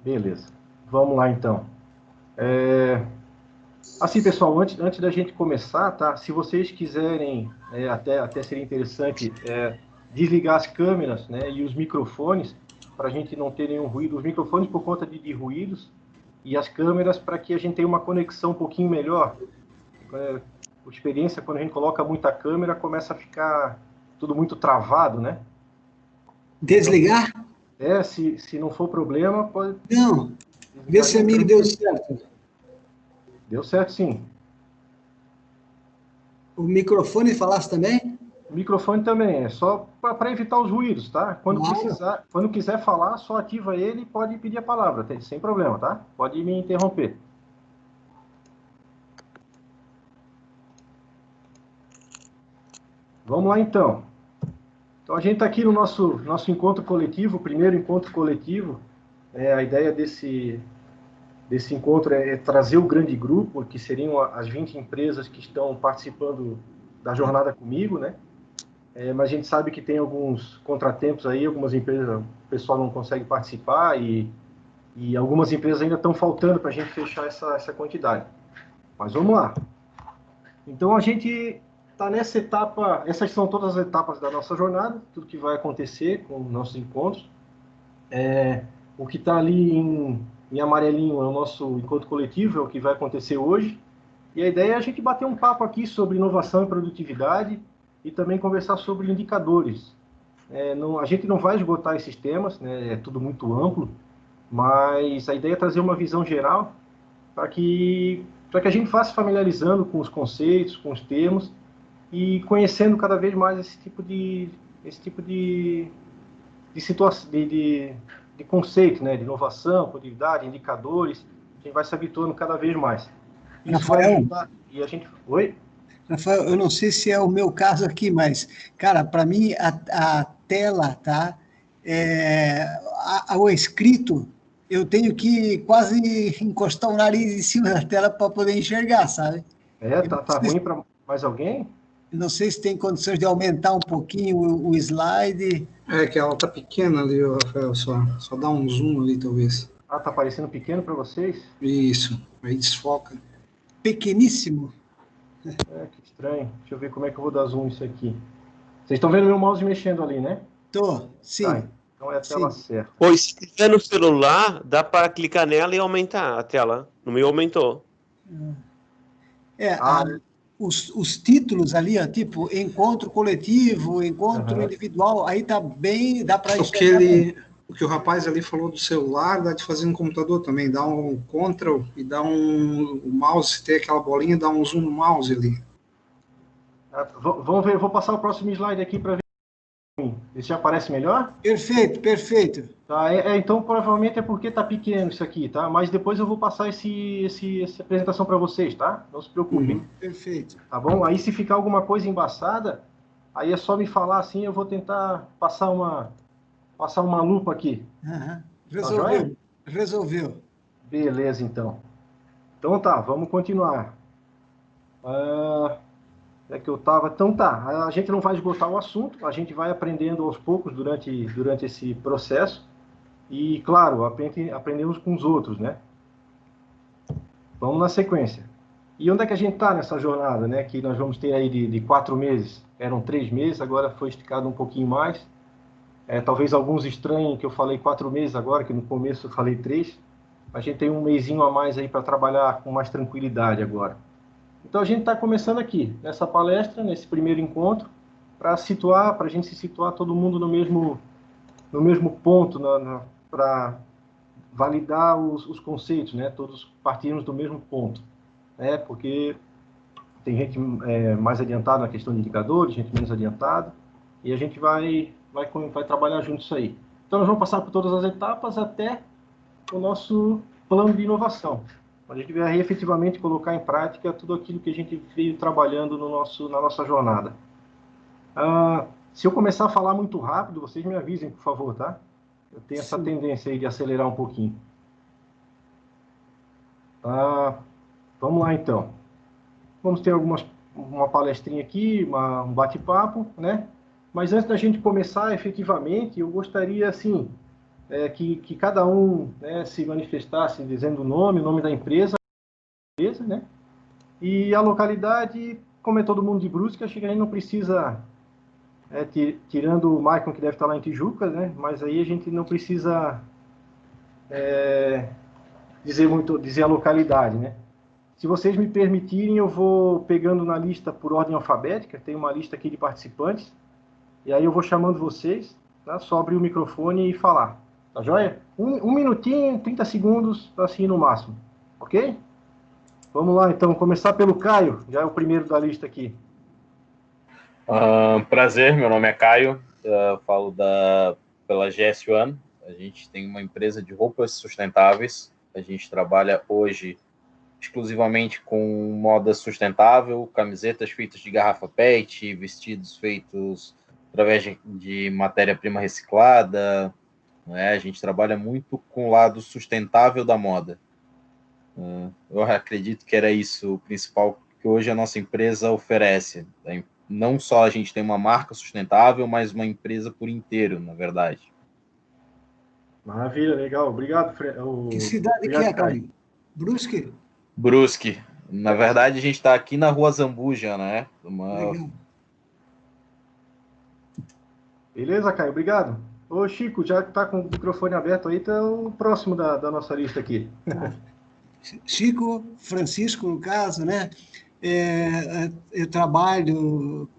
Beleza. Vamos lá, então. Assim, pessoal, antes da gente começar, tá? Se vocês quiserem, até seria interessante desligar as câmeras, né, e os microfones, para a gente não ter nenhum ruído. Os microfones por conta de ruídos e as câmeras para que a gente tenha uma conexão um pouquinho melhor. Por experiência, quando a gente coloca muita câmera, começa a ficar tudo muito travado, né? Então, Desligar? se não for problema, pode Não. Vê desligar se a sem minha câmera. deu certo. Deu certo, sim. O microfone falasse também? O microfone também é só para evitar os ruídos, tá? Claro. Quando quiser falar, só ativa ele e pode pedir a palavra, sem problema, tá? Pode me interromper. Vamos lá, então. Então, a gente está aqui no nosso encontro coletivo, o primeiro encontro coletivo. A ideia desse encontro é trazer o grande grupo, que seriam as 20 empresas que estão participando da jornada comigo, né? Mas a gente sabe que tem alguns contratempos aí, algumas empresas, o pessoal não consegue participar e algumas empresas ainda estão faltando para a gente fechar essa quantidade. Mas vamos lá. Então a gente está nessa etapa, essas são todas as etapas da nossa jornada, tudo que vai acontecer com nossos encontros. O que está ali em amarelinho é o nosso encontro coletivo, é o que vai acontecer hoje. E a ideia é a gente bater um papo aqui sobre inovação e produtividade e também conversar sobre indicadores. A gente não vai esgotar esses temas, né, é tudo muito amplo, mas a ideia é trazer uma visão geral para que a gente vá se familiarizando com os conceitos, com os termos e conhecendo cada vez mais esse tipo de situação, de conceito, né, de inovação, produtividade, indicadores. A gente vai se habituando cada vez mais. Isso vai Rafael, ajudar. E a gente. Oi? Rafael, eu não sei se é o meu caso aqui, mas, cara, para mim a tela, tá? O escrito, eu tenho que quase encostar o nariz em cima da tela para poder enxergar, sabe? Eu Tá ruim para mais alguém? não sei se tem condições de aumentar um pouquinho o slide. É que ela tá pequena ali, Rafael, só dá um zoom ali, talvez. Ah, tá parecendo pequeno para vocês? Isso, aí desfoca. Pequeníssimo. Que estranho. Deixa eu ver como é que eu vou dar zoom isso aqui. Vocês estão vendo meu mouse mexendo ali, né? Tô, Tá, sim, então é a tela sim. certa. Ou se tiver no celular, dá para clicar nela e aumentar a tela. No meu aumentou. Ah, Os títulos ali, ó, tipo encontro coletivo, encontro individual, aí tá bem, dá para enxergar bem. O que o rapaz ali falou do celular, dá de fazer no computador também, dá um Ctrl e dá o mouse, se tem aquela bolinha, dá um zoom no mouse ali. Vamos ver, eu vou passar o próximo slide aqui para ver. Esse já aparece melhor? Perfeito, perfeito. Tá, então provavelmente é porque tá pequeno isso aqui, tá? Mas depois eu vou passar essa apresentação para vocês, tá? Não se preocupem. Perfeito. Tá bom? Aí se ficar alguma coisa embaçada, aí é só me falar assim, eu vou tentar passar uma lupa aqui. Uhum. Tá joia? Resolveu. Beleza, então. Então tá, vamos continuar. É que eu tava. Então tá, a gente não vai esgotar o assunto, a gente vai aprendendo aos poucos durante esse processo. E, claro, aprendemos com os outros, né? Vamos na sequência. E onde é que a gente está nessa jornada, né? Que nós vamos ter aí de 4 meses. Eram 3 meses, agora foi esticado um pouquinho mais. Talvez alguns estranhem que eu falei 4 meses agora, que no começo eu falei 3. A gente tem um mesinho a mais aí para trabalhar com mais tranquilidade agora. Então a gente está começando aqui, nessa palestra, nesse primeiro encontro, para a gente se situar todo mundo no mesmo ponto, para validar os conceitos, né? Todos partimos do mesmo ponto, né? Porque tem gente mais adiantada na questão de indicadores, gente menos adiantada, e a gente vai trabalhar junto isso aí. Então nós vamos passar por todas as etapas até o nosso plano de inovação. A gente vai efetivamente colocar em prática tudo aquilo que a gente veio trabalhando na nossa jornada. Se eu começar a falar muito rápido, vocês me avisem, por favor, tá? Eu tenho essa tendência aí de acelerar um pouquinho. Vamos lá, então. Vamos ter uma palestrinha aqui, um bate-papo, né? Mas antes da gente começar efetivamente, eu gostaria, assim, que cada um, né, se manifestasse dizendo o nome da empresa, né? E a localidade, como é todo mundo de Brusque, acho que a gente não precisa, tirando o Maicon, que deve estar lá em Tijuca, né? Mas aí a gente não precisa dizer a localidade, né? Se vocês me permitirem, eu vou pegando na lista por ordem alfabética, tem uma lista aqui de participantes, e aí eu vou chamando vocês, tá? Só abrir o microfone e falar, tá joia? Um minutinho, 30 segundos, assim no máximo, ok? Vamos lá, então, começar pelo Caio, já é o primeiro da lista aqui. Prazer, meu nome é Caio, falo pela GS One. A gente tem uma empresa de roupas sustentáveis, a gente trabalha hoje exclusivamente com moda sustentável, camisetas feitas de garrafa PET, vestidos feitos através de matéria-prima reciclada, né? A gente trabalha muito com o lado sustentável da moda. Eu acredito que era isso o principal que hoje a nossa empresa oferece. Não só a gente tem uma marca sustentável, mas uma empresa por inteiro, na verdade. Maravilha, legal. Obrigado, Que cidade que é, Caio? Brusque? Brusque. Na verdade, a gente está aqui na Rua Zambuja, né? Legal. Beleza, Caio? Obrigado. Ô, Chico, já que está com o microfone aberto aí, tá o próximo da nossa lista aqui. Chico, Francisco, no caso, né? Eu trabalho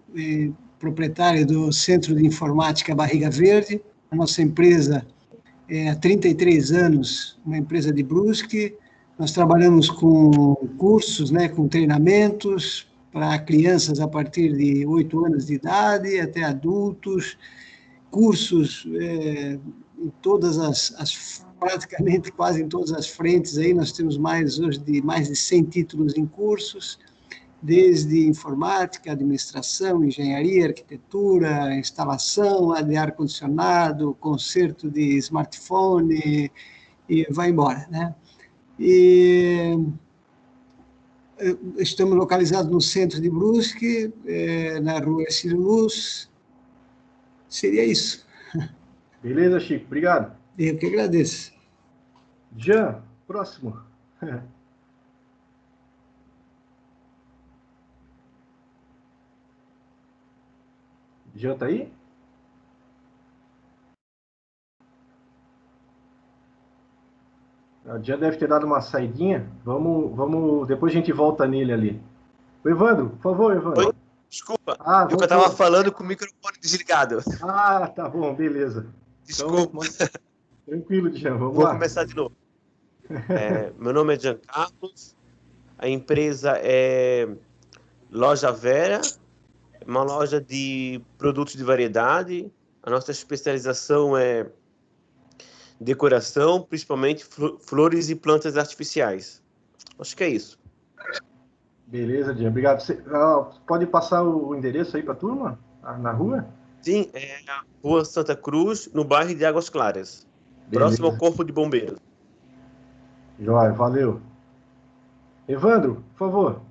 proprietário do Centro de Informática Barriga Verde. A nossa empresa há 33 anos, uma empresa de Brusque. Nós trabalhamos com cursos, né, com treinamentos para crianças a partir de 8 anos de idade até adultos, cursos em todas praticamente quase em todas as frentes. Aí nós temos hoje mais de 100 títulos em cursos, desde informática, administração, engenharia, arquitetura, instalação de ar-condicionado, conserto de smartphone, e vai embora, né? E estamos localizados no centro de Brusque, na rua Ercílio Luz. Seria isso. Beleza, Chico, obrigado. Eu que agradeço. Jean, próximo. Jean tá aí? O Jean deve ter dado uma saidinha. Vamos, depois a gente volta nele ali. O Evandro, por favor, Evandro. Oi, desculpa, eu estava falando com o microfone desligado. Ah, tá bom, beleza. Desculpa. Então, tranquilo, Jean, vamos lá. Vou começar de novo. Meu nome é Jean Carlos, a empresa é Loja Vera, uma loja de produtos de variedade. A nossa especialização é decoração, principalmente flores e plantas artificiais. Acho que é isso. Beleza, Jean, obrigado. Você, pode passar o endereço aí para a turma, na rua? Sim, é a Rua Santa Cruz, no bairro de Águas Claras. Beleza. Próximo ao Corpo de Bombeiros. Joia, valeu. Evandro, por favor.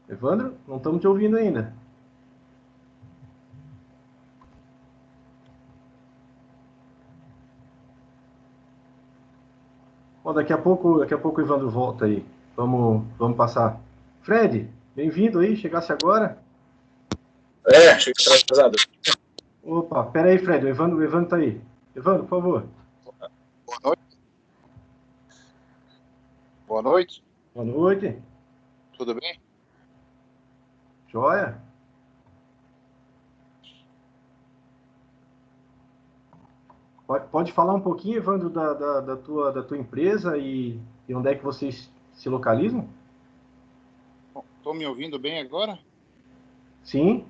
Evandro, não estamos te ouvindo ainda. Bom, daqui a pouco o Evandro volta aí. Vamos passar. Fred, bem-vindo aí, chegasse agora. Cheguei atrasado. Opa, pera aí, Fred, o Evandro tá aí. Evandro, por favor. Boa noite. Boa noite. Boa noite. Tudo bem? Joia. Pode falar um pouquinho, Evandro, da tua empresa e onde é que vocês se localizam? Estão me ouvindo bem agora? Sim.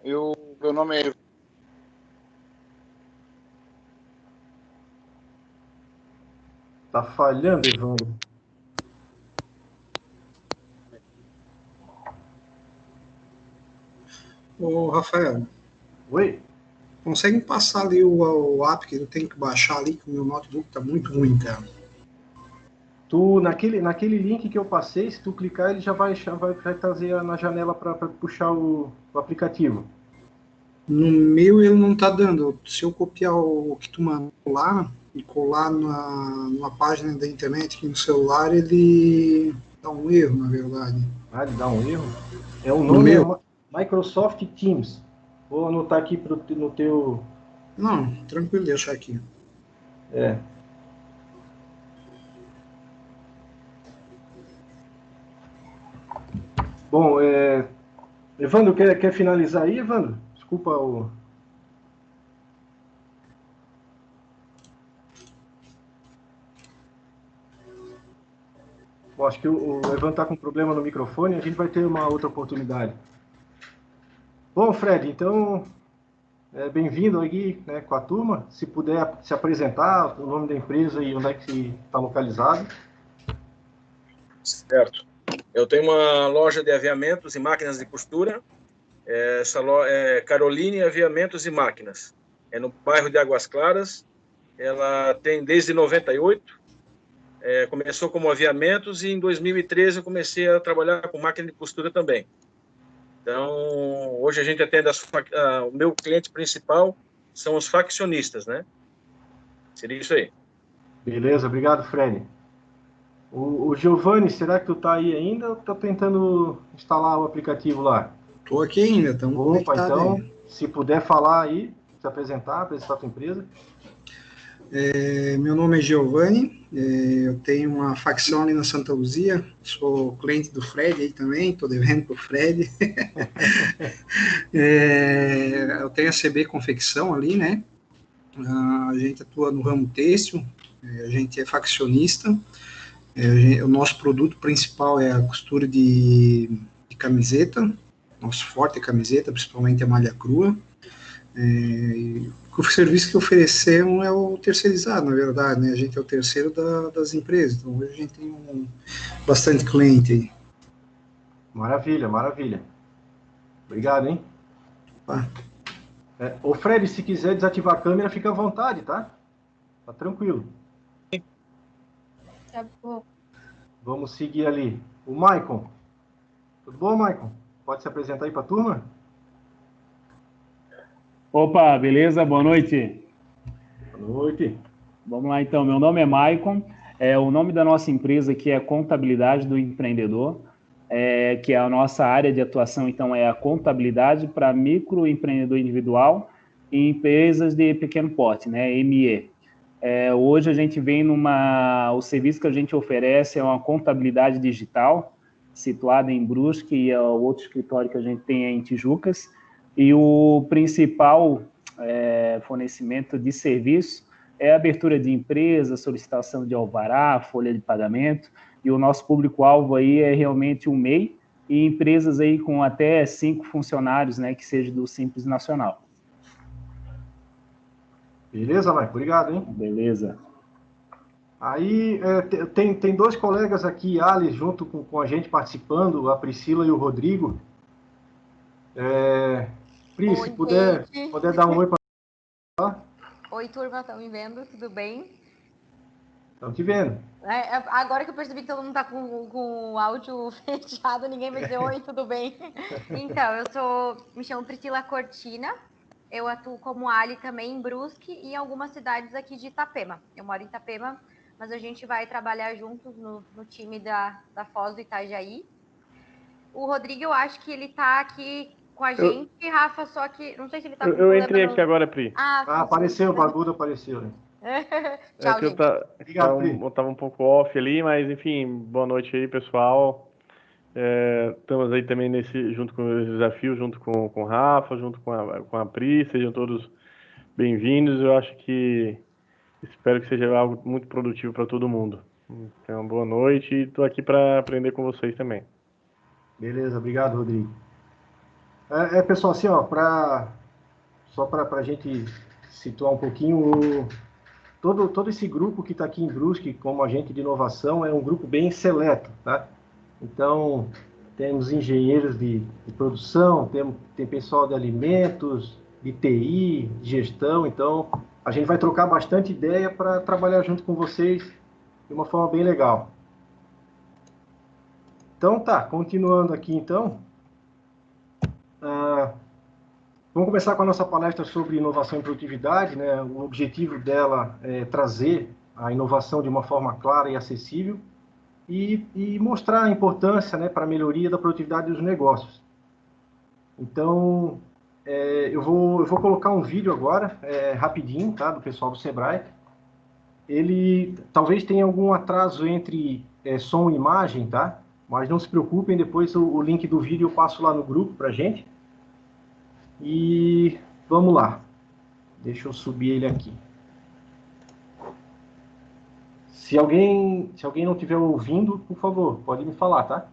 Meu nome é... Tá falhando, Evandro. Ô, Rafael. Oi? Consegue passar ali o app que eu tenho que baixar ali, que o meu notebook está muito ruim, cara. naquele link que eu passei, se tu clicar, ele já vai trazer na janela para puxar o aplicativo. No meu ele não está dando. Se eu copiar o que tu mandou lá e colar numa página da internet aqui no celular, ele dá um erro, na verdade. Ah, ele dá um erro? O No nome é meu? Microsoft Teams. Vou anotar aqui no teu... Não, tranquilo, deixa aqui. Bom, Evandro, quer finalizar aí, Evandro? Desculpa o... Bom, acho que o Evandro está com problema no microfone, a gente vai ter uma outra oportunidade. Bom, Fred, então, bem-vindo aqui, né, com a turma. Se puder se apresentar, o nome da empresa e onde é que está localizado. Certo. Eu tenho uma loja de aviamentos e máquinas de costura. Essa loja é Caroline Aviamentos e Máquinas. É no bairro de Águas Claras. Ela tem desde 98. Começou como aviamentos e em 2013 eu comecei a trabalhar com máquina de costura também. Então, hoje a gente atende o meu cliente principal são os faccionistas, né? Seria isso aí. Beleza, obrigado, Fred. O Giovanni, será que tu tá aí ainda ou tá tentando instalar o aplicativo lá? Tô aqui ainda, estamos conectados então, aí. se puder falar aí, se apresentar a tua empresa. Meu nome é Giovanni, eu tenho uma facção ali na Santa Luzia, sou cliente do Fred aí também, estou devendo para o Fred. Eu tenho a CB Confecção ali, né? A gente atua no ramo têxtil, a gente é faccionista, o nosso produto principal é a costura de camiseta, nosso forte é camiseta, principalmente a malha crua. O serviço que oferecemos é o terceirizado, na verdade, né? A gente é o terceiro das empresas, então hoje a gente tem bastante cliente aí. Maravilha, maravilha. Obrigado, hein? Ô Fred, se quiser desativar a câmera, fica à vontade, tá? Tá tranquilo. Tá bom. Vamos seguir ali. O Maicon. Tudo bom, Maicon? Pode se apresentar aí para a turma? Opa, beleza? Boa noite. Boa noite. Vamos lá, então. Meu nome é Maicon. O nome da nossa empresa aqui é Contabilidade do Empreendedor, que é a nossa área de atuação, então, é a contabilidade para microempreendedor individual e empresas de pequeno porte, né, ME. Hoje a gente vem o serviço que a gente oferece é uma contabilidade digital, situada em Brusque, e o outro escritório que a gente tem é em Tijucas. E o principal fornecimento de serviço é a abertura de empresa, solicitação de alvará, folha de pagamento, e o nosso público-alvo aí é realmente o MEI e empresas aí com até 5 funcionários, né, que seja do Simples Nacional. Beleza, Mike? Obrigado, hein? Beleza. Aí tem dois colegas aqui, Ali, junto com a gente participando, a Priscila e o Rodrigo. Pri, se puder dar um oi para lá. Oi, turma, estão me vendo? Tudo bem? Estão te vendo. Agora que eu percebi que todo mundo está com o áudio fechado, ninguém vai dizer oi, tudo bem? Então, me chamo Priscila Cortina, eu atuo como Ali também em Brusque e em algumas cidades aqui de Itapema. Eu moro em Itapema, mas a gente vai trabalhar juntos no time da Foz do Itajaí. O Rodrigo, eu acho que ele está aqui com a gente, Rafa, só que não sei se ele está com Eu entrei aqui agora, Pri. Apareceu, o bagulho apareceu, né? Tchau, gente. Eu tava um pouco off ali, mas enfim, boa noite aí, pessoal. Estamos aí também junto com o desafio, junto com o Rafa, junto com a Pri, sejam todos bem-vindos. Eu acho que espero que seja algo muito produtivo para todo mundo. Então, boa noite e estou aqui para aprender com vocês também. Beleza, obrigado, Rodrigo. Pessoal, assim, ó, só para a gente situar um pouquinho, todo esse grupo que está aqui em Brusque como agente de inovação é um grupo bem seleto, tá? Então, temos engenheiros de produção, tem pessoal de alimentos, de TI, de gestão, então a gente vai trocar bastante ideia para trabalhar junto com vocês de uma forma bem legal. Então tá, continuando aqui então. Vamos começar com a nossa palestra sobre inovação e produtividade, né? O objetivo dela é trazer a inovação de uma forma clara e acessível e mostrar a importância, né, para a melhoria da produtividade dos negócios. Então, eu vou colocar um vídeo agora, rapidinho, tá, do pessoal do Sebrae. Ele talvez tenha algum atraso entre som e imagem, tá? Mas não se preocupem, depois o link do vídeo eu passo lá no grupo para gente. E vamos lá. Deixa eu subir ele aqui. Se alguém não estiver ouvindo, por favor, pode me falar, tá?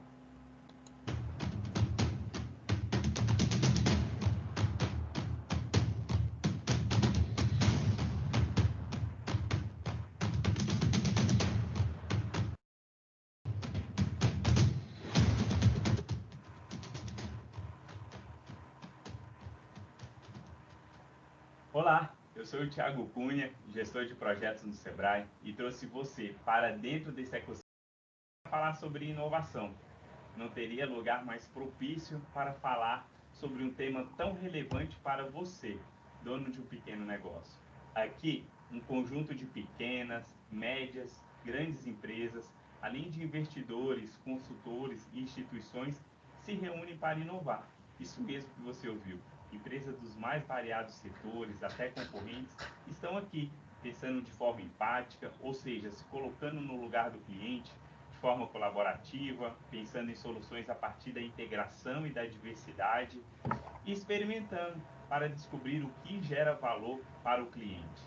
Olá, eu sou o Thiago Cunha, gestor de projetos no Sebrae, e trouxe você para dentro desse ecossistema para falar sobre inovação. Não teria lugar mais propício para falar sobre um tema tão relevante para você, dono de um pequeno negócio. Aqui, um conjunto de pequenas, médias, grandes empresas, além de investidores, consultores e instituições, se reúnem para inovar. Isso mesmo que você ouviu. Empresas dos mais variados setores, até concorrentes, estão aqui pensando de forma empática, ou seja, se colocando no lugar do cliente, de forma colaborativa, pensando em soluções a partir da integração e da diversidade, e experimentando para descobrir o que gera valor para o cliente.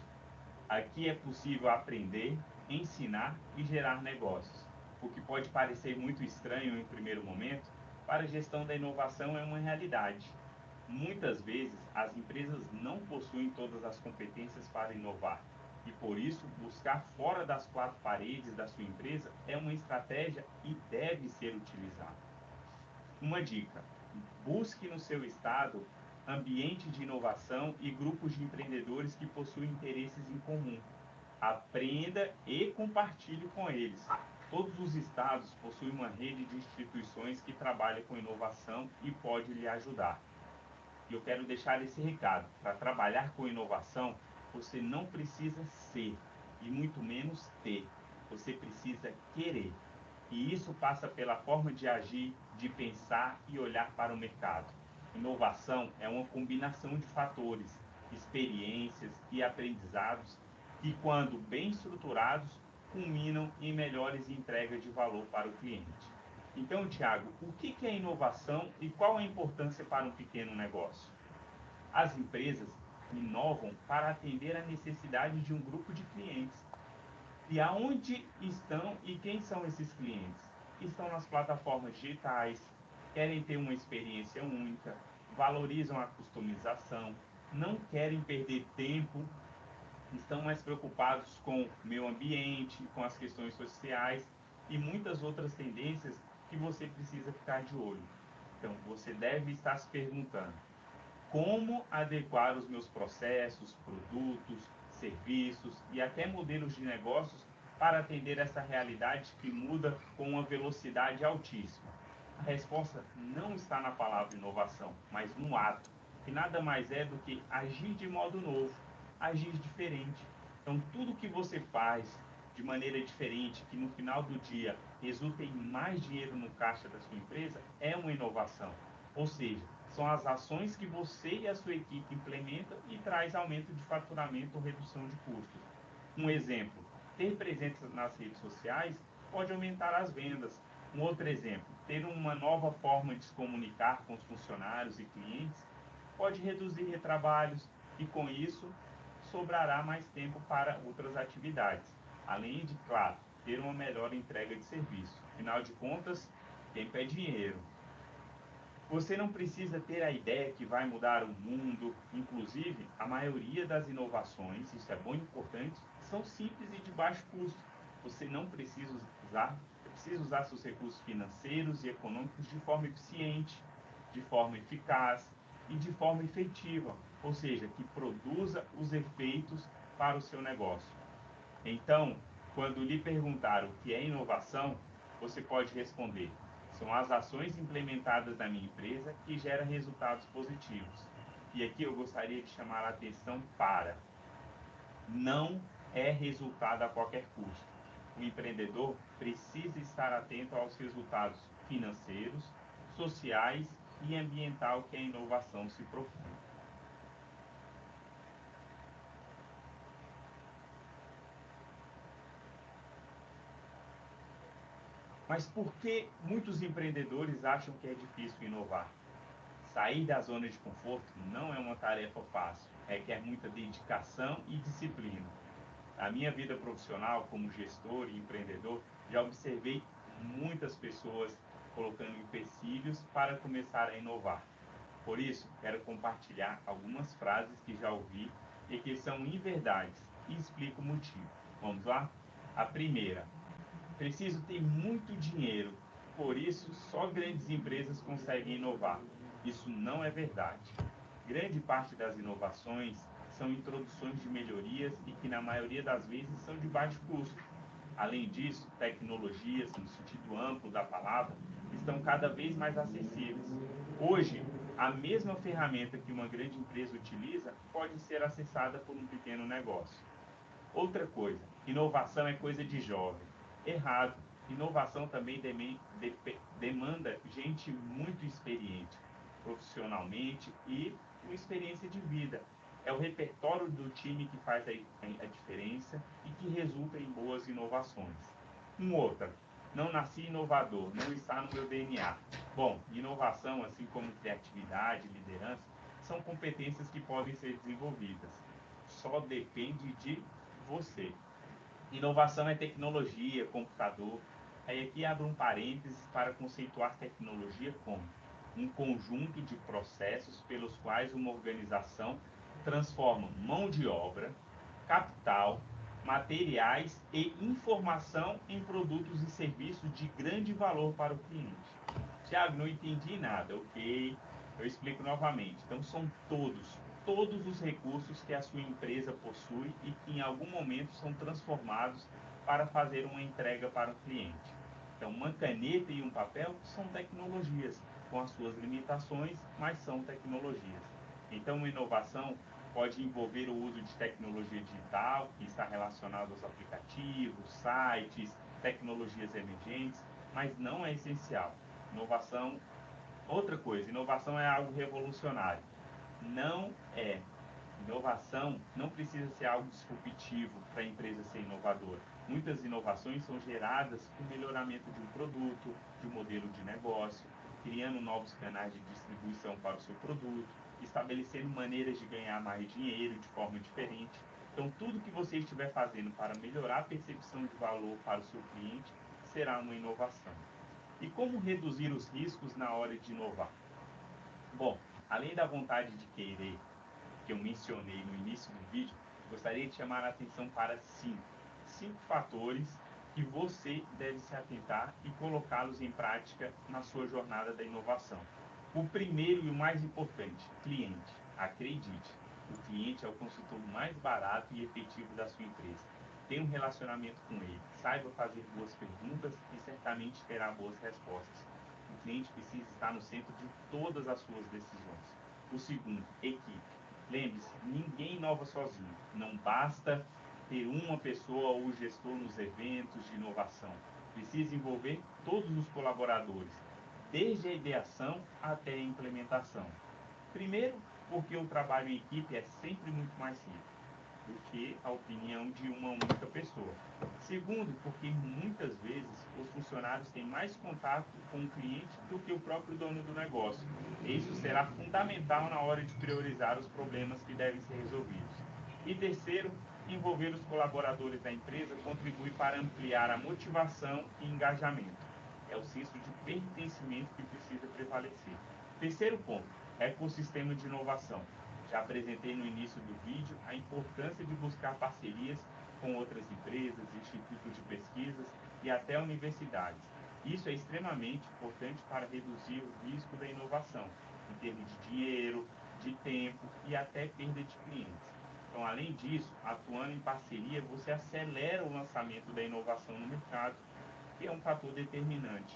Aqui é possível aprender, ensinar e gerar negócios. O que pode parecer muito estranho em primeiro momento, para a gestão da inovação é uma realidade. Muitas vezes, as empresas não possuem todas as competências para inovar, e por isso, buscar fora das quatro paredes da sua empresa é uma estratégia e deve ser utilizada. Uma dica: busque no seu estado ambiente de inovação e grupos de empreendedores que possuem interesses em comum. Aprenda e compartilhe com eles. Todos os estados possuem uma rede de instituições que trabalham com inovação e pode lhe ajudar. E eu quero deixar esse recado: para trabalhar com inovação, você não precisa ser, e muito menos ter. Você precisa querer. E isso passa pela forma de agir, de pensar e olhar para o mercado. Inovação é uma combinação de fatores, experiências e aprendizados que, quando bem estruturados, culminam em melhores entregas de valor para o cliente. Então, Thiago, o que é inovação e qual a importância para um pequeno negócio? As empresas inovam para atender a necessidade de um grupo de clientes. E aonde estão e quem são esses clientes? Estão nas plataformas digitais, querem ter uma experiência única, valorizam a customização, não querem perder tempo, estão mais preocupados com o meio ambiente, com as questões sociais e muitas outras tendências que você precisa ficar de olho. Então, você deve estar se perguntando: como adequar os meus processos, produtos, serviços e até modelos de negócios para atender essa realidade que muda com uma velocidade altíssima? A resposta não está na palavra inovação, mas no ato, que nada mais é do que agir de modo novo, agir diferente. Então, tudo que você faz de maneira diferente, que no final do dia resulta em mais dinheiro no caixa da sua empresa, é uma inovação. Ou seja, são as ações que você e a sua equipe implementam e traz aumento de faturamento ou redução de custos. Um exemplo: ter presença nas redes sociais pode aumentar as vendas. Um outro exemplo: ter uma nova forma de se comunicar com os funcionários e clientes pode reduzir retrabalhos e, com isso, sobrará mais tempo para outras atividades. Além de, claro, ter uma melhor entrega de serviço. Afinal de contas, tempo é dinheiro. Você não precisa ter a ideia que vai mudar o mundo. Inclusive, a maioria das inovações, isso é bom e importante, são simples e de baixo custo. Você não precisa usar seus recursos financeiros e econômicos de forma eficiente, de forma eficaz e de forma efetiva, ou seja, que produza os efeitos para o seu negócio. Então, quando lhe perguntar o que é inovação, você pode responder: São as ações implementadas na minha empresa que geram resultados positivos. E aqui eu gostaria de chamar a atenção para: não é resultado a qualquer custo. O empreendedor precisa estar atento aos resultados financeiros, sociais e ambiental que a inovação se propõe. Mas por que muitos empreendedores acham que é difícil inovar? Sair da zona de conforto não é uma tarefa fácil, requer muita dedicação e disciplina. Na minha vida profissional, como gestor e empreendedor, já observei muitas pessoas colocando empecilhos para começar a inovar. Por isso, quero compartilhar algumas frases que já ouvi e que são inverdades, e explico o motivo. Vamos lá? A primeira: preciso ter muito dinheiro, por isso só grandes empresas conseguem inovar. Isso não é verdade. Grande parte das inovações são introduções de melhorias e que na maioria das vezes são de baixo custo. Além disso, tecnologias, no sentido amplo da palavra, estão cada vez mais acessíveis. Hoje, a mesma ferramenta que uma grande empresa utiliza pode ser acessada por um pequeno negócio. Outra coisa, inovação é coisa de jovem. Errado. Inovação também demanda gente muito experiente, profissionalmente e com experiência de vida. É o repertório do time que faz a diferença e que resulta em boas inovações. Outra, não nasci inovador, não está no meu DNA. Bom, inovação, assim como criatividade, liderança, são competências que podem ser desenvolvidas. Só depende de você. Inovação é tecnologia, computador. Aí aqui abro um parênteses para conceituar tecnologia como um conjunto de processos pelos quais uma organização transforma mão de obra, capital, materiais e informação em produtos e serviços de grande valor para o cliente. Tiago, não entendi nada. Ok, eu explico novamente. Então, são todos os recursos que a sua empresa possui e que em algum momento são transformados para fazer uma entrega para o cliente. Então, uma caneta e um papel são tecnologias, com as suas limitações, mas são tecnologias. Então, uma inovação pode envolver o uso de tecnologia digital, que está relacionado aos aplicativos, sites, tecnologias emergentes, mas não é essencial. Inovação, outra coisa, inovação é algo revolucionário. Não é. Inovação não precisa ser algo disruptivo para a empresa ser inovadora. Muitas inovações são geradas com melhoramento de um produto, de um modelo de negócio, criando novos canais de distribuição para o seu produto, estabelecendo maneiras de ganhar mais dinheiro de forma diferente. Então, tudo que você estiver fazendo para melhorar a percepção de valor para o seu cliente será uma inovação. E como reduzir os riscos na hora de inovar? Bom, além da vontade de querer, que eu mencionei no início do vídeo, gostaria de chamar a atenção para cinco fatores que você deve se atentar e colocá-los em prática na sua jornada da inovação. O primeiro e o mais importante, cliente. Acredite, o cliente é o consultor mais barato e efetivo da sua empresa. Tenha um relacionamento com ele, saiba fazer boas perguntas e certamente terá boas respostas. O cliente precisa estar no centro de todas as suas decisões. O segundo, equipe. Lembre-se, ninguém inova sozinho. Não basta ter uma pessoa ou gestor nos eventos de inovação. Precisa envolver todos os colaboradores, desde a ideação até a implementação. Primeiro, porque o trabalho em equipe é sempre muito mais simples do que a opinião de uma única pessoa. Segundo, porque muitas vezes os funcionários têm mais contato com o cliente do que o próprio dono do negócio. E isso será fundamental na hora de priorizar os problemas que devem ser resolvidos. E terceiro, envolver os colaboradores da empresa contribui para ampliar a motivação e engajamento. É o senso de pertencimento que precisa prevalecer. Terceiro ponto, ecossistema de inovação. Já apresentei no início do vídeo a importância de buscar parcerias com outras empresas, institutos de pesquisas e até universidades. Isso é extremamente importante para reduzir o risco da inovação, em termos de dinheiro, de tempo e até perda de clientes. Então, além disso, atuando em parceria, você acelera o lançamento da inovação no mercado, que é um fator determinante.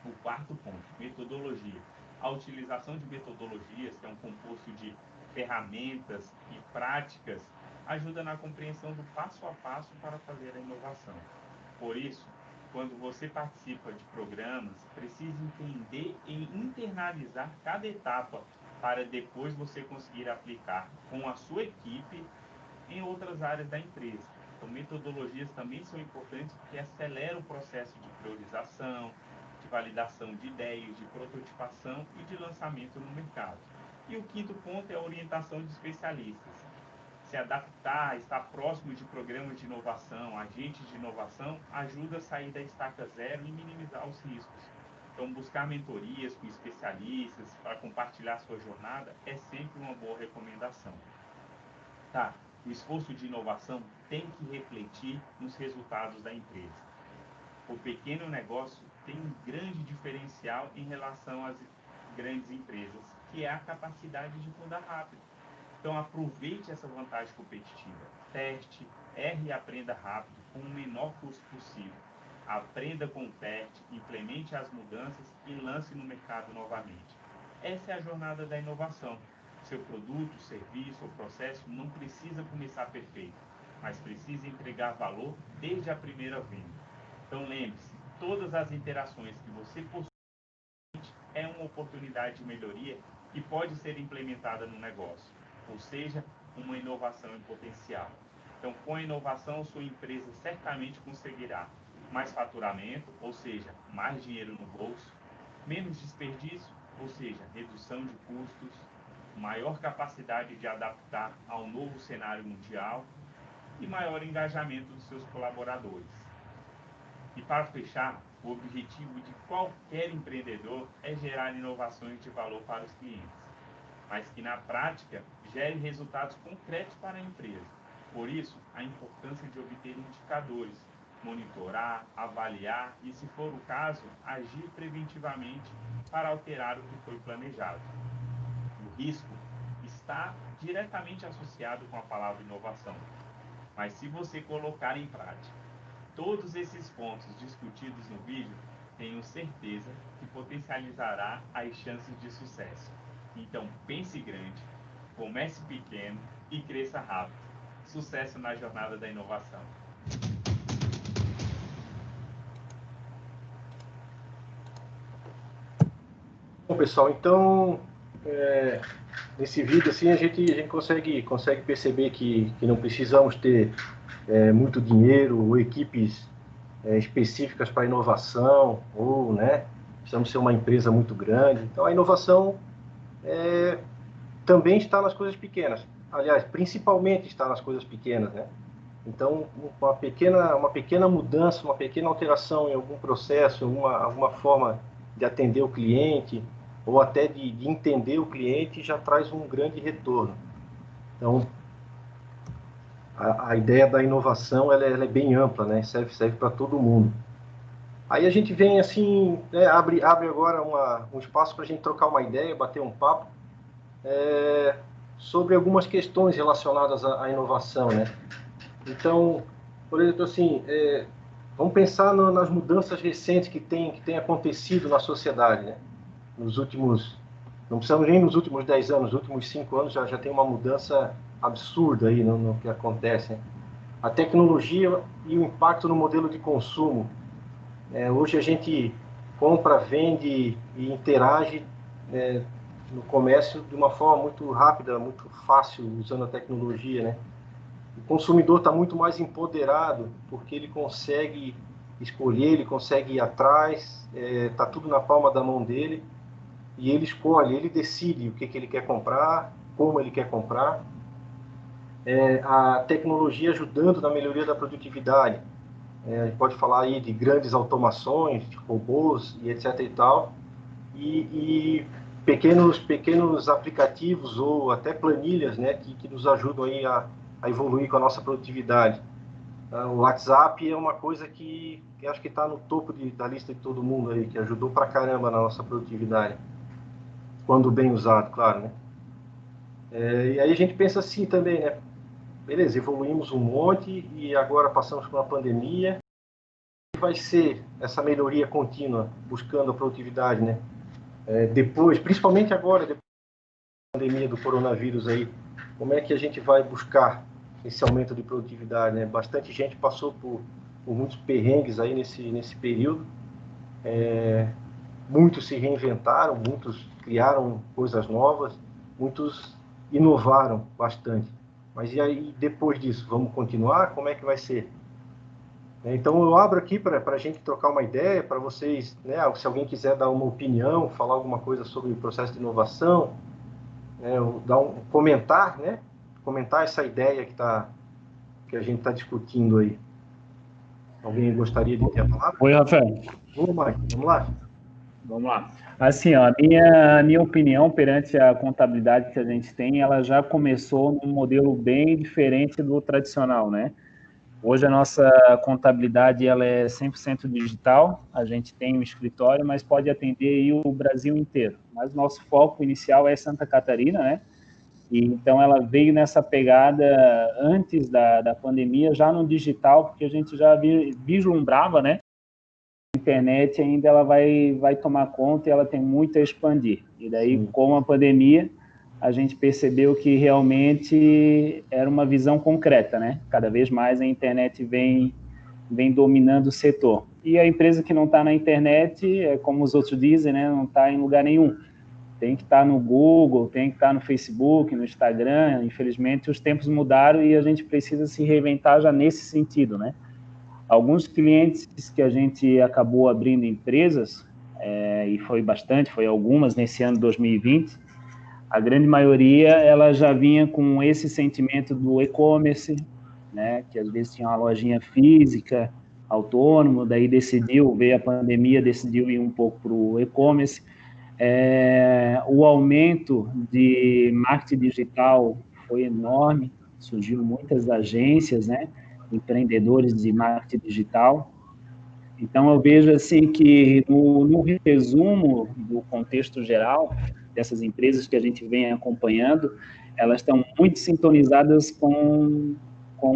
O quarto ponto, metodologia. A utilização de metodologias, que é um composto de ferramentas e práticas, ajuda na compreensão do passo a passo para fazer a inovação. Por isso, quando você participa de programas, precisa entender e internalizar cada etapa para depois você conseguir aplicar com a sua equipe em outras áreas da empresa. Então, metodologias também são importantes porque aceleram o processo de priorização, de validação de ideias, de prototipação e de lançamento no mercado. E o quinto ponto é a orientação de especialistas. Se adaptar, estar próximo de programas de inovação, agentes de inovação, ajuda a sair da estaca zero e minimizar os riscos. Então, buscar mentorias com especialistas para compartilhar sua jornada é sempre uma boa recomendação. Tá, o esforço de inovação tem que refletir nos resultados da empresa. O pequeno negócio tem um grande diferencial em relação às grandes empresas, que é a capacidade de mudar rápido. Então, aproveite essa vantagem competitiva. Teste, erre e aprenda rápido, com o menor custo possível. Aprenda com o teste, implemente as mudanças e lance no mercado novamente. Essa é a jornada da inovação. Seu produto, serviço ou processo não precisa começar perfeito, mas precisa entregar valor desde a primeira venda. Então, lembre-se, todas as interações que você possui é uma oportunidade de melhoria que pode ser implementada no negócio, ou seja, uma inovação em potencial. Então, com a inovação, sua empresa certamente conseguirá mais faturamento, ou seja, mais dinheiro no bolso, menos desperdício, ou seja, redução de custos, maior capacidade de adaptar ao novo cenário mundial e maior engajamento dos seus colaboradores. E para fechar, o objetivo de qualquer empreendedor é gerar inovações de valor para os clientes, mas que na prática gere resultados concretos para a empresa. Por isso, a importância de obter indicadores, monitorar, avaliar e, se for o caso, agir preventivamente para alterar o que foi planejado. O risco está diretamente associado com a palavra inovação, mas se você colocar em prática todos esses pontos discutidos no vídeo, tenho certeza que potencializará as chances de sucesso. Então, pense grande, comece pequeno e cresça rápido. Sucesso na jornada da inovação. Bom, pessoal, então, nesse vídeo assim, a gente consegue perceber que não precisamos ter muito dinheiro ou equipes específicas para inovação, ou, né, precisamos ser uma empresa muito grande. Então, a inovação também está nas coisas pequenas. Aliás, principalmente está nas coisas pequenas, né? Então, uma pequena mudança, uma pequena alteração em algum processo, alguma forma de atender o cliente, ou até de entender o cliente, já traz um grande retorno. Então, a ideia da inovação ela é bem ampla, né? Serve para todo mundo. Aí a gente vem assim, abre agora um espaço para a gente trocar uma ideia, bater um papo sobre algumas questões relacionadas à inovação, né? Então, por exemplo, assim, vamos pensar nas mudanças recentes que tem acontecido na sociedade, né? Nos últimos, não precisamos nem nos últimos 10 anos, nos últimos 5 anos já tem uma mudança absurda aí no que acontece, né? A tecnologia e o impacto no modelo de consumo. Hoje a gente compra, vende e interage no comércio de uma forma muito rápida, muito fácil, usando a tecnologia, né? O consumidor está muito mais empoderado, porque ele consegue escolher, ele consegue ir atrás, está tudo na palma da mão dele, e ele escolhe, ele decide o que ele quer comprar, como ele quer comprar. A tecnologia ajudando na melhoria da produtividade. A gente pode falar aí de grandes automações, de robôs e etc e tal, e pequenos aplicativos ou até planilhas, né, que nos ajudam aí a evoluir com a nossa produtividade. O WhatsApp é uma coisa que acho que está no topo da lista de todo mundo aí, que ajudou pra caramba na nossa produtividade, quando bem usado, claro, né? E aí a gente pensa assim também, né? Beleza, evoluímos um monte e agora passamos por uma pandemia, vai ser essa melhoria contínua, buscando a produtividade, né? Depois, principalmente agora, depois da pandemia do coronavírus aí, como é que a gente vai buscar esse aumento de produtividade, né? Bastante gente passou por muitos perrengues aí nesse período. Muitos se reinventaram, muitos criaram coisas novas, muitos inovaram bastante. Mas e aí, depois disso, vamos continuar? Como é que vai ser? Então, eu abro aqui para a gente trocar uma ideia, para vocês, né, se alguém quiser dar uma opinião, falar alguma coisa sobre o processo de inovação, comentar, né? Comentar essa ideia que a gente está discutindo aí. Alguém gostaria de ter a palavra? Oi, Rafael. Vamos lá. Vamos lá. Assim, ó, a minha opinião perante a contabilidade que a gente tem, ela já começou num modelo bem diferente do tradicional, né? Hoje a nossa contabilidade ela é 100% digital, a gente tem um escritório, mas pode atender aí o Brasil inteiro. Mas nosso foco inicial é Santa Catarina, né? E, então ela veio nessa pegada antes da pandemia, já no digital, porque a gente já vislumbrava, né? A internet ainda ela vai tomar conta e ela tem muito a expandir. E daí, com a pandemia, a gente percebeu que realmente era uma visão concreta, né? Cada vez mais a internet vem dominando o setor. E a empresa que não está na internet, como os outros dizem, né? Não está em lugar nenhum. Tem que estar no Google, tem que estar no Facebook, no Instagram. Infelizmente, os tempos mudaram e a gente precisa se reinventar já nesse sentido, né? Alguns clientes que a gente acabou abrindo empresas, e foi algumas nesse ano 2020, a grande maioria ela já vinha com esse sentimento do e-commerce, né, que às vezes tinha uma lojinha física, autônomo, daí veio a pandemia, decidiu ir um pouco para o e-commerce. O aumento de marketing digital foi enorme, surgiu muitas agências, né, empreendedores de marketing digital. Então, eu vejo assim que, no resumo do contexto geral dessas empresas que a gente vem acompanhando, elas estão muito sintonizadas com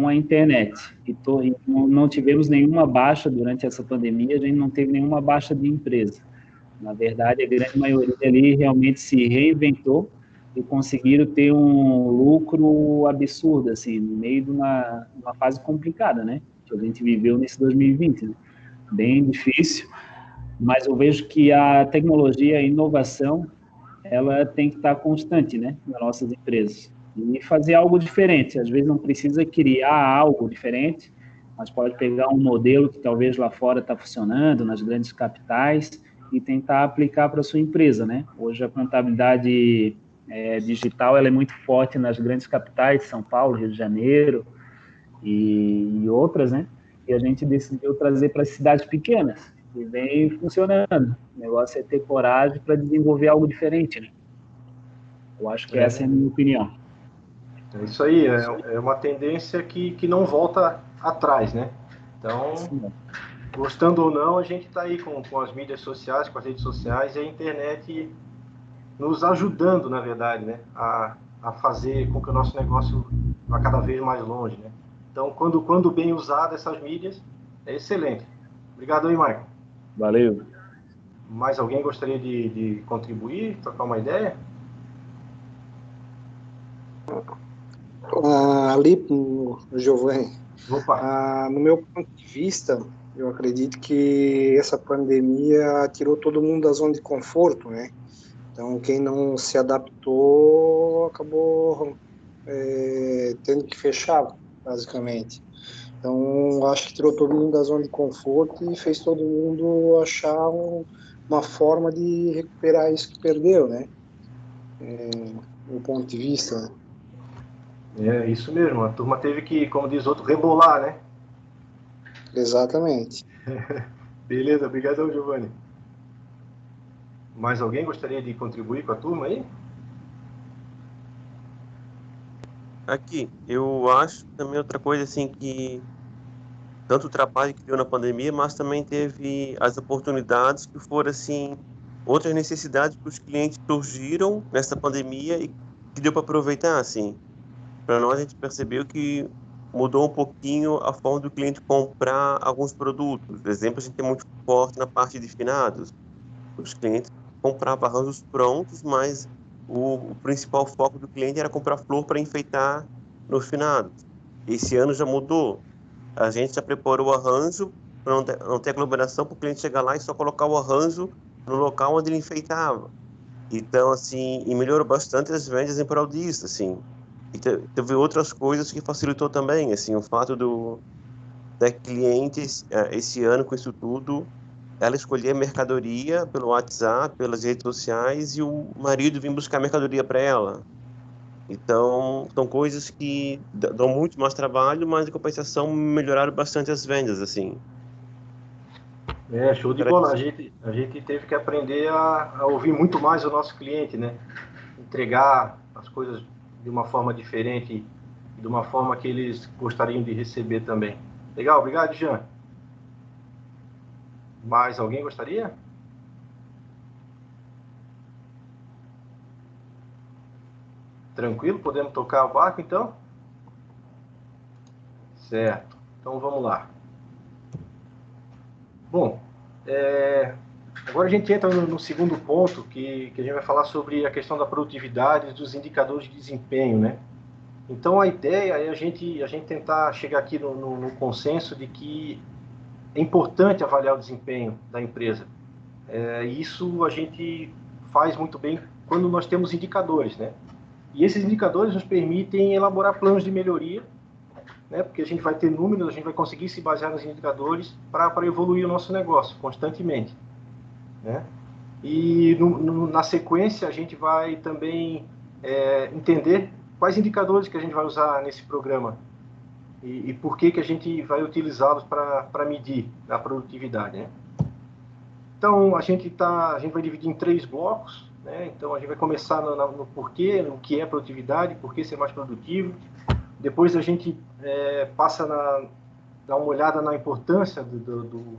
a internet. E não tivemos nenhuma baixa durante essa pandemia, a gente não teve nenhuma baixa de empresa. Na verdade, a grande maioria ali realmente se reinventou e conseguiram ter um lucro absurdo, assim, no meio de uma fase complicada, né? Que a gente viveu nesse 2020, né? Bem difícil, mas eu vejo que a tecnologia, a inovação, ela tem que estar constante, né, nas nossas empresas. E fazer algo diferente. Às vezes não precisa criar algo diferente, mas pode pegar um modelo que talvez lá fora está funcionando, nas grandes capitais, e tentar aplicar para a sua empresa, né? Hoje a contabilidade digital ela é muito forte nas grandes capitais, São Paulo, Rio de Janeiro e outras, né? E a gente decidiu trazer para as cidades pequenas, e vem funcionando. O negócio é ter coragem para desenvolver algo diferente, né? Eu acho que essa é a minha opinião. É isso aí, é uma tendência que não volta atrás, né? Então, gostando ou não, a gente está aí com as mídias sociais, com as redes sociais e a internet nos ajudando, na verdade, né? A fazer com que o nosso negócio vá cada vez mais longe, né? Então, quando bem usado essas mídias, é excelente. Obrigado aí, Maicon. Valeu. Mais alguém gostaria de contribuir, trocar uma ideia? Ali, Giovanni, no meu ponto de vista, eu acredito que essa pandemia tirou todo mundo da zona de conforto, né? Então, quem não se adaptou acabou tendo que fechar, basicamente. Então, acho que tirou todo mundo da zona de conforto e fez todo mundo achar uma forma de recuperar isso que perdeu, né? Do ponto de vista, né? É isso mesmo, a turma teve que, como diz outro, rebolar, né? Exatamente. Beleza, obrigadão, Giovanni. Mais alguém gostaria de contribuir com a turma aí? Aqui, eu acho também outra coisa assim que tanto o trabalho que deu na pandemia, mas também teve as oportunidades que foram assim outras necessidades que os clientes surgiram nessa pandemia e que deu para aproveitar assim. Para nós a gente percebeu que mudou um pouquinho a forma do cliente comprar alguns produtos. Por exemplo, a gente é muito forte na parte de finados. Os clientes compravam arranjos prontos, mas o principal foco do cliente era comprar flor para enfeitar nos finados. Esse ano já mudou. A gente já preparou o arranjo para não ter aglomeração, para o cliente chegar lá e só colocar o arranjo no local onde ele enfeitava. Então, assim, e melhorou bastante as vendas em prol disso, assim. E teve outras coisas que facilitou também, assim, o fato da cliente, esse ano, com isso tudo, ela escolher mercadoria pelo WhatsApp, pelas redes sociais, e o marido vir buscar mercadoria para ela. Então, são coisas que dão muito mais trabalho, mas, em compensação, melhoraram bastante as vendas, assim. Show de bola. A gente teve que aprender a ouvir muito mais o nosso cliente, né? Entregar as coisas de uma forma diferente, de uma forma que eles gostariam de receber também. Legal, obrigado, Jean. Mais alguém gostaria? Tranquilo? Podemos tocar o barco, então? Certo. Então, vamos lá. Bom, agora a gente entra no segundo ponto, que a gente vai falar sobre a questão da produtividade e dos indicadores de desempenho, né? Então, a ideia é a gente tentar chegar aqui no consenso de que é importante avaliar o desempenho da empresa. Isso a gente faz muito bem quando nós temos indicadores, né? E esses indicadores nos permitem elaborar planos de melhoria, né? Porque a gente vai ter números, a gente vai conseguir se basear nos indicadores para evoluir o nosso negócio constantemente, né? E na sequência a gente vai também entender quais indicadores que a gente vai usar nesse programa e por que a gente vai utilizá-los para medir a produtividade, né? Então, a gente vai dividir em 3 blocos, né? Então, a gente vai começar no porquê, no que é produtividade, por que ser mais produtivo. Depois, a gente passa a dar uma olhada na importância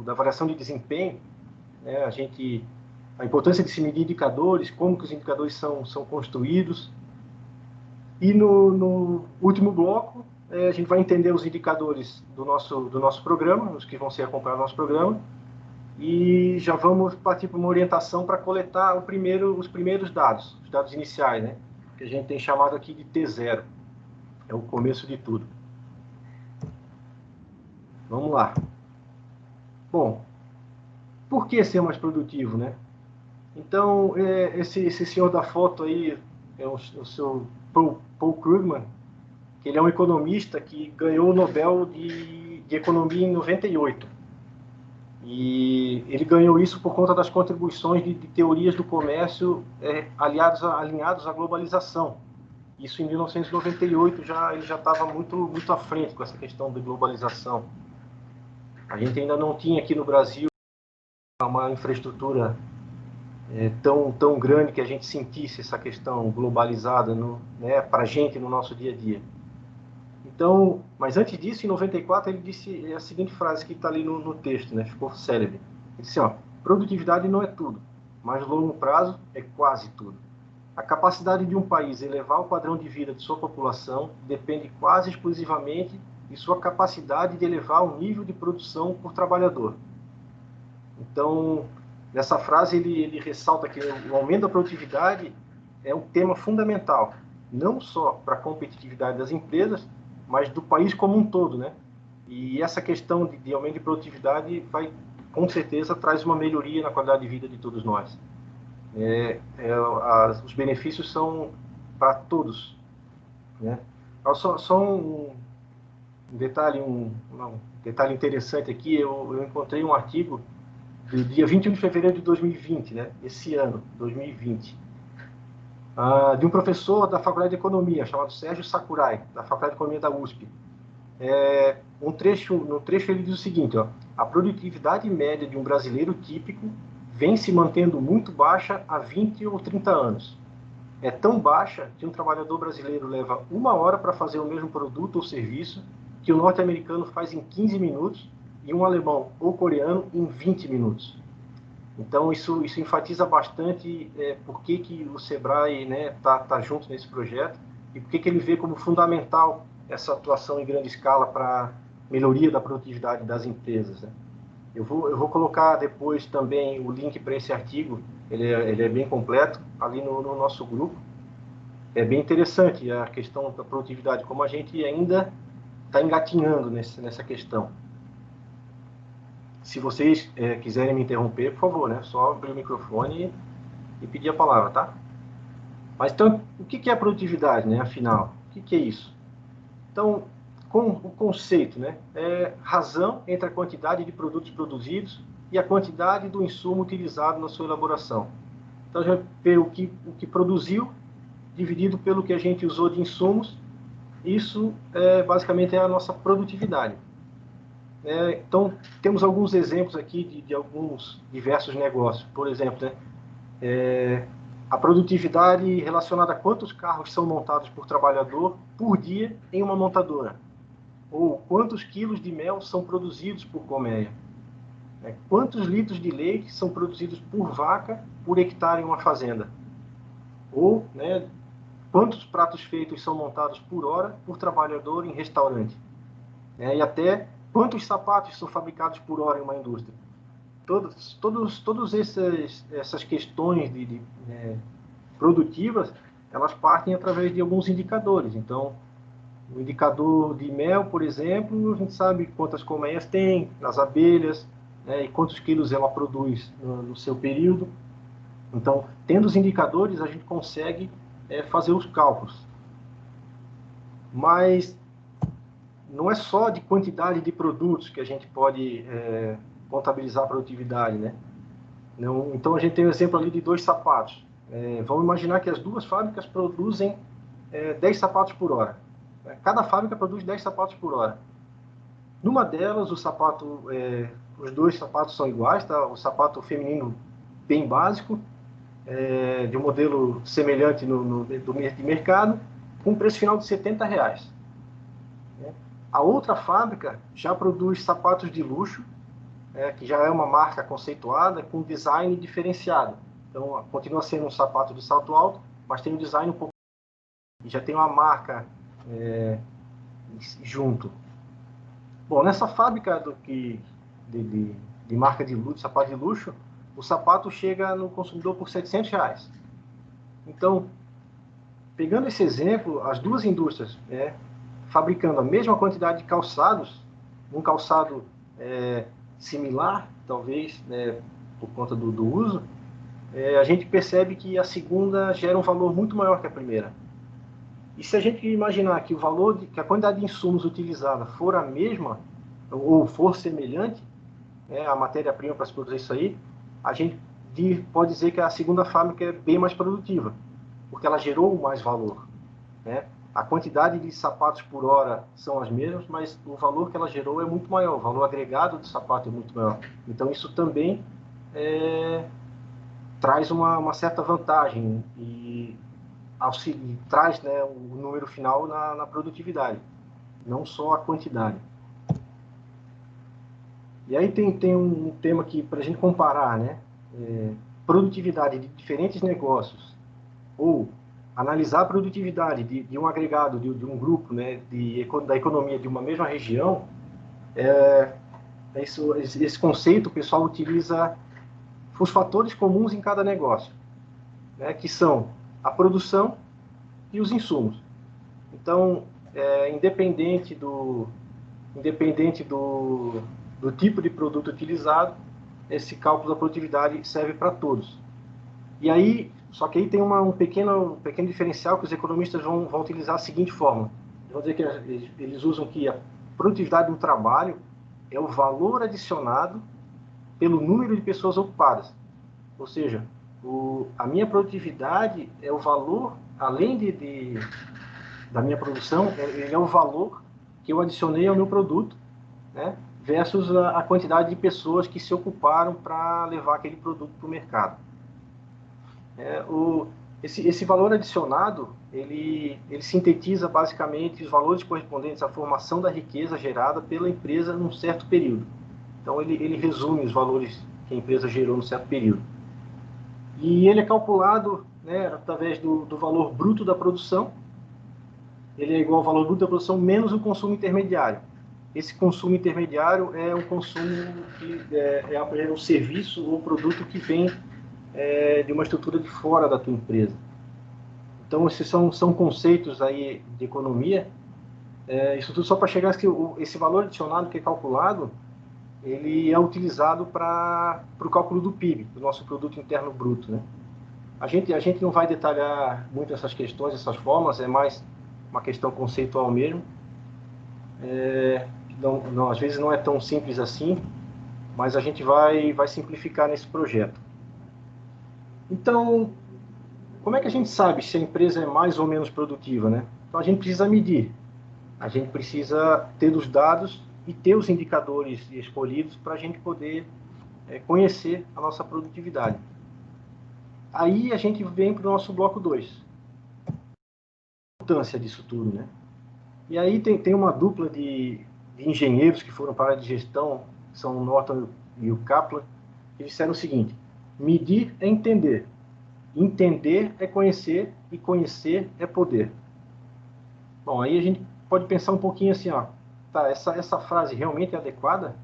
da avaliação de desempenho, né? A importância de se medir indicadores, como que os indicadores são construídos. E no último bloco, a gente vai entender os indicadores do nosso programa, os que vão ser acompanhados do nosso programa, e já vamos partir para uma orientação para coletar os primeiros dados, os dados iniciais, né? Que a gente tem chamado aqui de T0. É o começo de tudo. Vamos lá. Bom, por que ser mais produtivo, né? Então, esse senhor da foto aí é o seu Paul Krugman, que ele é um economista que ganhou o Nobel de Economia em 98. E ele ganhou isso por conta das contribuições de teorias do comércio alinhados à globalização. Isso em 1998 ele já estava muito à frente com essa questão de globalização. A gente ainda não tinha aqui no Brasil uma infraestrutura tão grande que a gente sentisse essa questão globalizada, né, para a gente no nosso dia a dia. Então, mas antes disso, em 94, ele disse a seguinte frase que está ali no texto, né, ficou célebre. Ele disse, produtividade não é tudo, mas longo prazo é quase tudo. A capacidade de um país elevar o padrão de vida de sua população depende quase exclusivamente de sua capacidade de elevar o nível de produção por trabalhador. Então, nessa frase ele ressalta que o aumento da produtividade é um tema fundamental, não só para a competitividade das empresas, mas do país como um todo, né? E essa questão de aumento de produtividade com certeza, traz uma melhoria na qualidade de vida de todos nós. Os benefícios são para todos, né? Só um detalhe, detalhe interessante aqui, eu encontrei um artigo do dia 21 de fevereiro de 2020, né? Esse ano, 2020. De um professor da Faculdade de Economia, chamado Sérgio Sakurai, da Faculdade de Economia da USP. No trecho ele diz o seguinte, a produtividade média de um brasileiro típico vem se mantendo muito baixa há 20 ou 30 anos. É tão baixa que um trabalhador brasileiro leva 1 hora para fazer o mesmo produto ou serviço que o norte-americano faz em 15 minutos e um alemão ou coreano em 20 minutos. Então, isso enfatiza bastante por que o Sebrae tá junto nesse projeto e por que ele vê como fundamental essa atuação em grande escala para melhoria da produtividade das empresas, né? Eu vou colocar depois também o link para esse artigo, ele é bem completo, ali no nosso grupo. É bem interessante a questão da produtividade, como a gente ainda está engatinhando nessa questão. Se vocês quiserem me interromper, por favor, né? Só abrir o microfone e pedir a palavra, tá? Mas então, o que é produtividade, né? Afinal, o que é isso? Então, com o conceito, né? É razão entre a quantidade de produtos produzidos e a quantidade do insumo utilizado na sua elaboração. Então, já vê o que produziu dividido pelo que a gente usou de insumos. Isso basicamente é a nossa produtividade. Então, temos alguns exemplos aqui de alguns diversos negócios. Por exemplo, né? A produtividade relacionada a quantos carros são montados por trabalhador por dia em uma montadora. Ou quantos quilos de mel são produzidos por colmeia. Quantos litros de leite são produzidos por vaca por hectare em uma fazenda. Ou, né, quantos pratos feitos são montados por hora por trabalhador em restaurante. E até quantos sapatos são fabricados por hora em uma indústria. Todas essas questões produtivas, elas partem através de alguns indicadores. Então, o indicador de mel, por exemplo, a gente sabe quantas colmeias tem nas abelhas, né, e quantos quilos ela produz no seu período. Então, tendo os indicadores, a gente consegue fazer os cálculos. Mas não é só de quantidade de produtos que a gente pode contabilizar a produtividade, né? Não, então, a gente tem um exemplo ali de 2 sapatos. Vamos imaginar que as 2 fábricas produzem 10 sapatos por hora. Cada fábrica produz 10 sapatos por hora. Numa delas, os 2 sapatos são iguais, tá? O sapato feminino bem básico, de um modelo semelhante de mercado, com um preço final de R$70. A outra fábrica já produz sapatos de luxo, que já é uma marca conceituada, com design diferenciado. Então, continua sendo um sapato de salto alto, mas tem um design um pouco... E já tem uma marca junto. Bom, nessa fábrica de marca de luxo, sapato de luxo, o sapato chega no consumidor por R$700. Então, pegando esse exemplo, as 2 indústrias fabricando a mesma quantidade de calçados, um calçado similar, talvez, por conta do uso, a gente percebe que a segunda gera um valor muito maior que a primeira. E se a gente imaginar que que a quantidade de insumos utilizada for a mesma, ou for semelhante, a matéria-prima para se produzir isso aí, a gente pode dizer que a segunda fábrica é bem mais produtiva, porque ela gerou mais valor. A quantidade de sapatos por hora são as mesmas, mas o valor que ela gerou é muito maior, o valor agregado do sapato é muito maior. Então, isso também traz uma certa vantagem e traz, né, o número final na produtividade, não só a quantidade. E aí tem um tema aqui para a gente comparar, né? Produtividade de diferentes negócios, ou analisar a produtividade de um agregado, de um grupo, né, da economia de uma mesma região. Esse conceito o pessoal utiliza os fatores comuns em cada negócio, né, que são a produção e os insumos. Então, independente do tipo de produto utilizado, esse cálculo da produtividade serve para todos. E aí, só que aí tem um pequeno diferencial que os economistas vão utilizar a seguinte forma. Vão dizer que eles usam que a produtividade do trabalho é o valor adicionado pelo número de pessoas ocupadas. Ou seja, a minha produtividade é o valor, além da minha produção, é o valor que eu adicionei ao meu produto, né, versus a quantidade de pessoas que se ocuparam para levar aquele produto para o mercado. Esse valor adicionado, ele sintetiza basicamente os valores correspondentes à formação da riqueza gerada pela empresa num certo período. Então, ele resume os valores que a empresa gerou num certo período. E ele é calculado, né, através do valor bruto da produção, ele é igual ao valor bruto da produção menos o consumo intermediário. Esse consumo intermediário é um consumo que é um serviço ou produto que vem de uma estrutura de fora da tua empresa. Então, esses são conceitos aí de economia. Isso tudo só para chegar que esse valor adicionado que é calculado, ele é utilizado para o cálculo do PIB, do nosso Produto Interno Bruto, né? A gente não vai detalhar muito essas questões, essas formas, é mais uma questão conceitual mesmo. Às vezes não é tão simples assim, mas a gente vai simplificar nesse projeto. Então, como é que a gente sabe se a empresa é mais ou menos produtiva, né? Então, a gente precisa medir. A gente precisa ter os dados e ter os indicadores escolhidos para a gente poder conhecer a nossa produtividade. Aí a gente vem para o nosso bloco 2. A importância disso tudo, né? E aí tem uma dupla de engenheiros que foram para a área de gestão, são o Norton e o Kaplan, que disseram o seguinte: medir é entender, entender é conhecer e conhecer é poder. Bom, aí a gente pode pensar um pouquinho assim, ó, tá, essa frase realmente é adequada?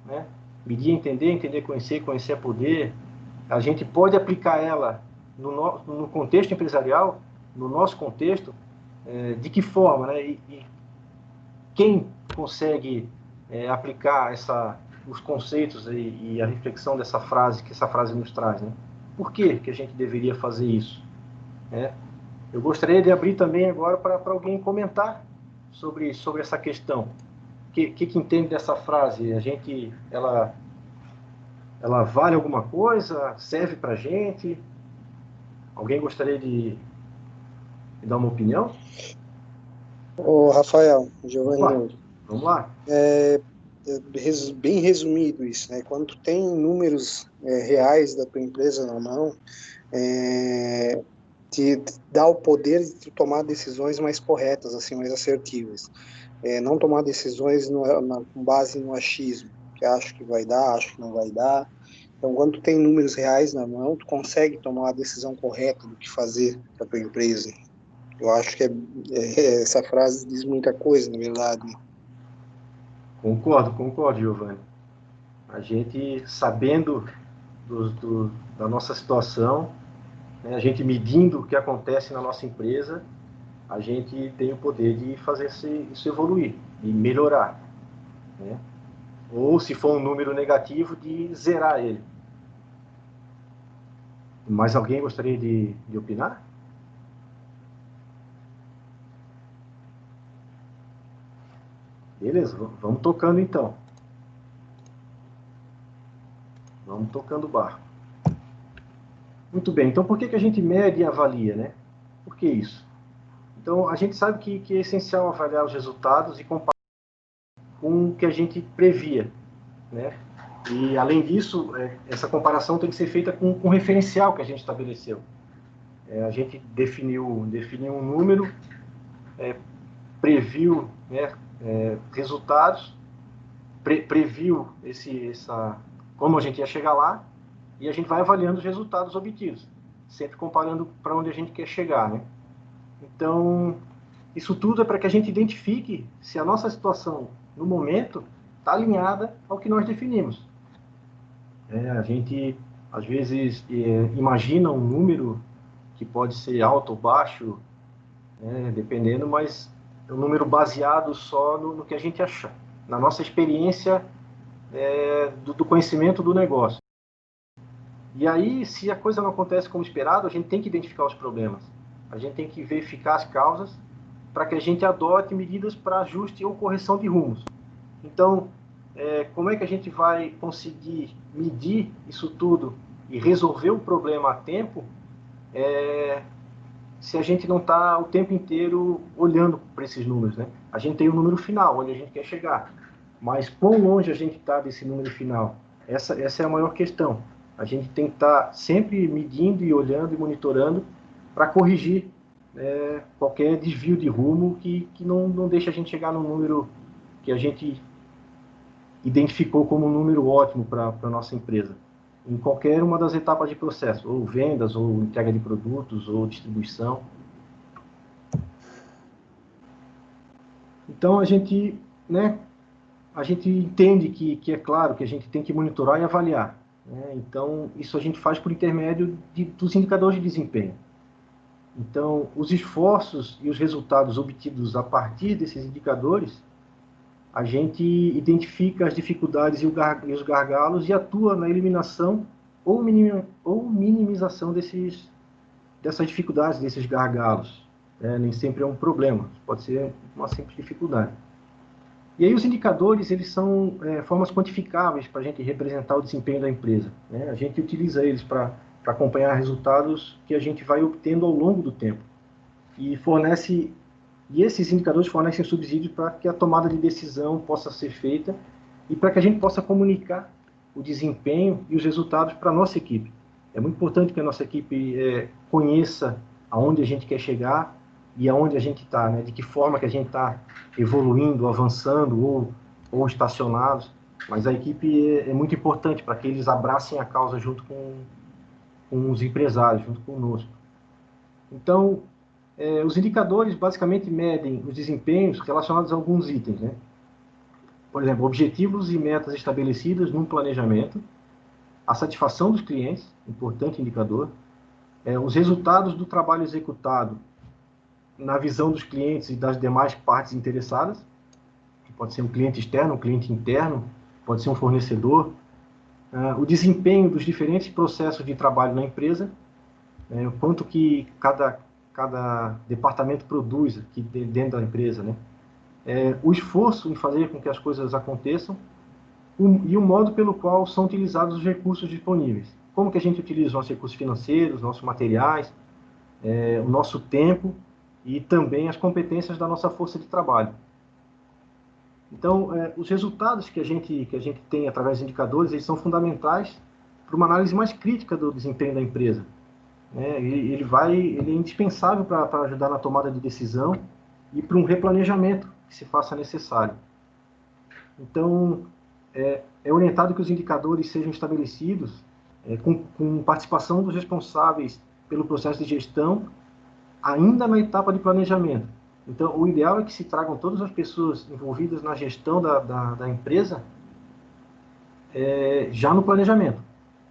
Né? Medir é entender, entender é conhecer, conhecer é poder. A gente pode aplicar ela no contexto empresarial, no nosso contexto, de que forma, né? E quem consegue aplicar os conceitos e a reflexão dessa frase, que essa frase nos traz, né? Por que a gente deveria fazer isso? Eu gostaria de abrir também agora para alguém comentar sobre essa questão. O que entende dessa frase? Ela vale alguma coisa? Serve para a gente? Alguém gostaria de dar uma opinião? Ô, Rafael, Giovanni, vamos lá. Bem resumido isso, né? Quando tu tem números reais da tua empresa na mão, te dá o poder de tomar decisões mais corretas, assim, mais assertivas. Não tomar decisões com base no achismo, que acho que vai dar, acho que não vai dar. Então, quando tu tem números reais na mão, tu consegue tomar a decisão correta do que fazer para a tua empresa. Eu acho que essa frase diz muita coisa, na verdade. Concordo, Giovanni. A gente, sabendo da nossa situação, né, a gente medindo o que acontece na nossa empresa, a gente tem o poder de fazer isso evoluir, de melhorar, né? Ou, se for um número negativo, de zerar ele. Mais alguém gostaria de opinar? Beleza, vamos tocando então. Vamos tocando o barco. Muito bem, então por que a gente mede e avalia, né? Por que isso? Então, a gente sabe que é essencial avaliar os resultados e comparar com o que a gente previa, né? E, além disso, essa comparação tem que ser feita com o referencial que a gente estabeleceu. A gente definiu um número, previu, né, resultados, previu como a gente ia chegar lá, e a gente vai avaliando os resultados obtidos, sempre comparando para onde a gente quer chegar, né? Então, isso tudo é para que a gente identifique se a nossa situação, no momento, está alinhada ao que nós definimos. A gente, às vezes, imagina um número que pode ser alto ou baixo, dependendo, mas é um número baseado só no que a gente acha, na nossa experiência do conhecimento do negócio. E aí, se a coisa não acontece como esperado, a gente tem que identificar os problemas. A gente tem que verificar as causas para que a gente adote medidas para ajuste ou correção de rumos. Então, como é que a gente vai conseguir medir isso tudo e resolver o problema a tempo se a gente não está o tempo inteiro olhando para esses números, né? A gente tem um número final, onde a gente quer chegar. Mas quão longe a gente está desse número final? Essa é a maior questão. A gente tem que estar sempre medindo e olhando e monitorando para corrigir qualquer desvio de rumo que não deixe a gente chegar no número que a gente identificou como um número ótimo para a nossa empresa, em qualquer uma das etapas de processo, ou vendas, ou entrega de produtos, ou distribuição. Então, né, a gente entende que é claro que a gente tem que monitorar e avaliar, né? Então, isso a gente faz por intermédio dos indicadores de desempenho. Então, os esforços e os resultados obtidos a partir desses indicadores, a gente identifica as dificuldades e os gargalos e atua na eliminação ou minimização dessas dificuldades, desses gargalos. Nem sempre é um problema, pode ser uma simples dificuldade. E aí os indicadores, eles são formas quantificáveis para a gente representar o desempenho da empresa, né? A gente utiliza eles para acompanhar resultados que a gente vai obtendo ao longo do tempo. E esses indicadores fornecem subsídios para que a tomada de decisão possa ser feita e para que a gente possa comunicar o desempenho e os resultados para a nossa equipe. É muito importante que a nossa equipe conheça aonde a gente quer chegar e aonde a gente está, né? De que forma que a gente está evoluindo, avançando ou estacionados. Mas a equipe é muito importante para que eles abracem a causa junto com os empresários, junto conosco. Então, os indicadores basicamente medem os desempenhos relacionados a alguns itens, né? Por exemplo, objetivos e metas estabelecidas num planejamento, a satisfação dos clientes, importante indicador, os resultados do trabalho executado na visão dos clientes e das demais partes interessadas, que pode ser um cliente externo, um cliente interno, pode ser um fornecedor, o desempenho dos diferentes processos de trabalho na empresa, o quanto que cada departamento produz aqui dentro da empresa, né? O esforço em fazer com que as coisas aconteçam e o modo pelo qual são utilizados os recursos disponíveis. Como que a gente utiliza os nossos recursos financeiros, nossos materiais, o nosso tempo e também as competências da nossa força de trabalho. Então, os resultados que a gente tem através dos indicadores, eles são fundamentais para uma análise mais crítica do desempenho da empresa. Ele é indispensável para ajudar na tomada de decisão e para um replanejamento que se faça necessário. Então, é orientado que os indicadores sejam estabelecidos com participação dos responsáveis pelo processo de gestão, ainda na etapa de planejamento. Então, o ideal é que se tragam todas as pessoas envolvidas na gestão da empresa já no planejamento,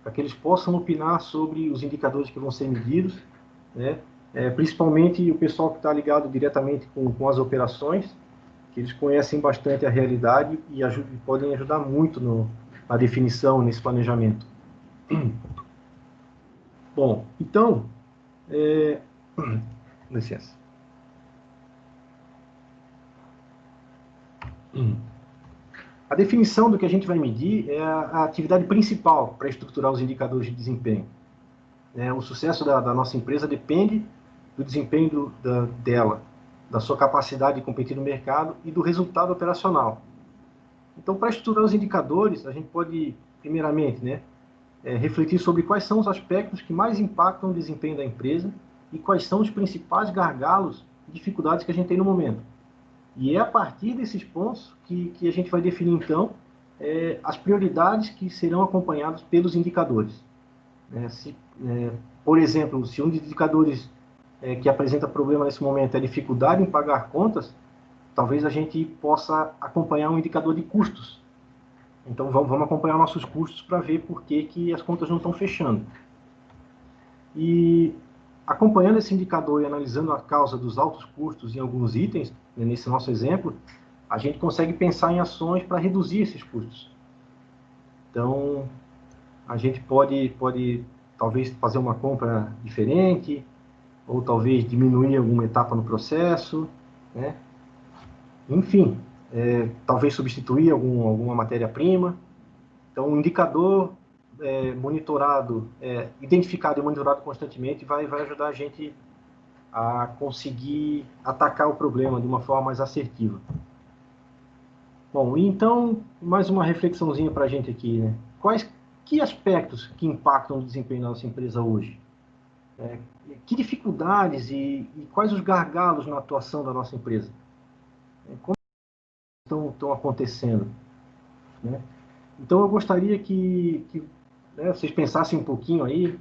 para que eles possam opinar sobre os indicadores que vão ser medidos, né? Principalmente o pessoal que está ligado diretamente com as operações, que eles conhecem bastante a realidade e podem ajudar muito na definição, nesse planejamento. Bom, então, licença. A definição do que a gente vai medir é a atividade principal para estruturar os indicadores de desempenho. O sucesso da nossa empresa depende do desempenho dela, da sua capacidade de competir no mercado e do resultado operacional. Então, para estruturar os indicadores, a gente pode, primeiramente, refletir sobre quais são os aspectos que mais impactam o desempenho da empresa e quais são os principais gargalos e dificuldades que a gente tem no momento. E é a partir desses pontos que a gente vai definir, então, as prioridades que serão acompanhadas pelos indicadores. Por exemplo, se um dos indicadores que apresenta problema nesse momento é a dificuldade em pagar contas, talvez a gente possa acompanhar um indicador de custos. Então, vamos acompanhar nossos custos para ver por que as contas não estão fechando. E acompanhando esse indicador e analisando a causa dos altos custos em alguns itens, nesse nosso exemplo, a gente consegue pensar em ações para reduzir esses custos. Então, a gente pode talvez fazer uma compra diferente, ou talvez diminuir alguma etapa no processo, né? Enfim, talvez substituir alguma matéria-prima. Então, um indicador monitorado, identificado e monitorado constantemente vai ajudar a gente a conseguir atacar o problema de uma forma mais assertiva. Bom, então, mais uma reflexãozinha para a gente aqui, né? Que aspectos que impactam o desempenho da nossa empresa hoje? Que dificuldades e quais os gargalos na atuação da nossa empresa? Como estão acontecendo? Né? Então, eu gostaria que vocês pensassem um pouquinho aí,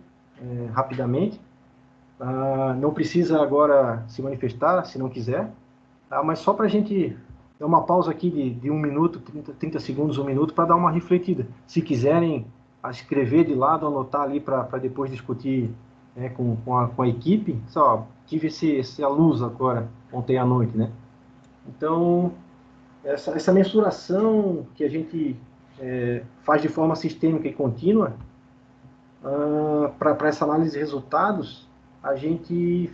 rapidamente. Não precisa agora se manifestar, se não quiser, tá? Mas só para a gente é uma pausa aqui de 1 minuto, 30 segundos, 1 minuto, para dar uma refletida. Se quiserem escrever de lado, anotar ali para depois discutir, né, com a equipe, só tive essa luz agora, ontem à noite, né? Então, essa mensuração que a gente faz de forma sistêmica e contínua, para essa análise de resultados, a gente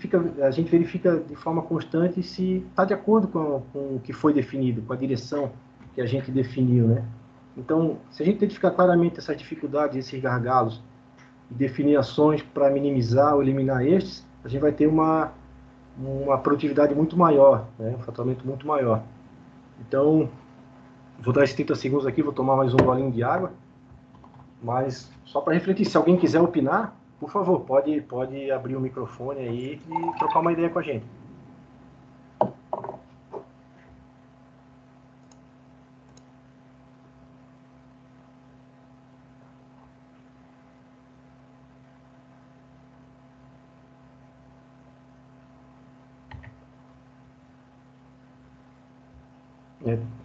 verifica de forma constante se está de acordo com o que foi definido, com a direção que a gente definiu, né? Então, se a gente identificar claramente essas dificuldades, esses gargalos, e definir ações para minimizar ou eliminar estes, a gente vai ter uma produtividade muito maior, né? Um faturamento muito maior. Então, vou dar esses 30 segundos aqui, vou tomar mais um golinho de água, mas só para refletir, se alguém quiser opinar, por favor, pode abrir o microfone aí e trocar uma ideia com a gente.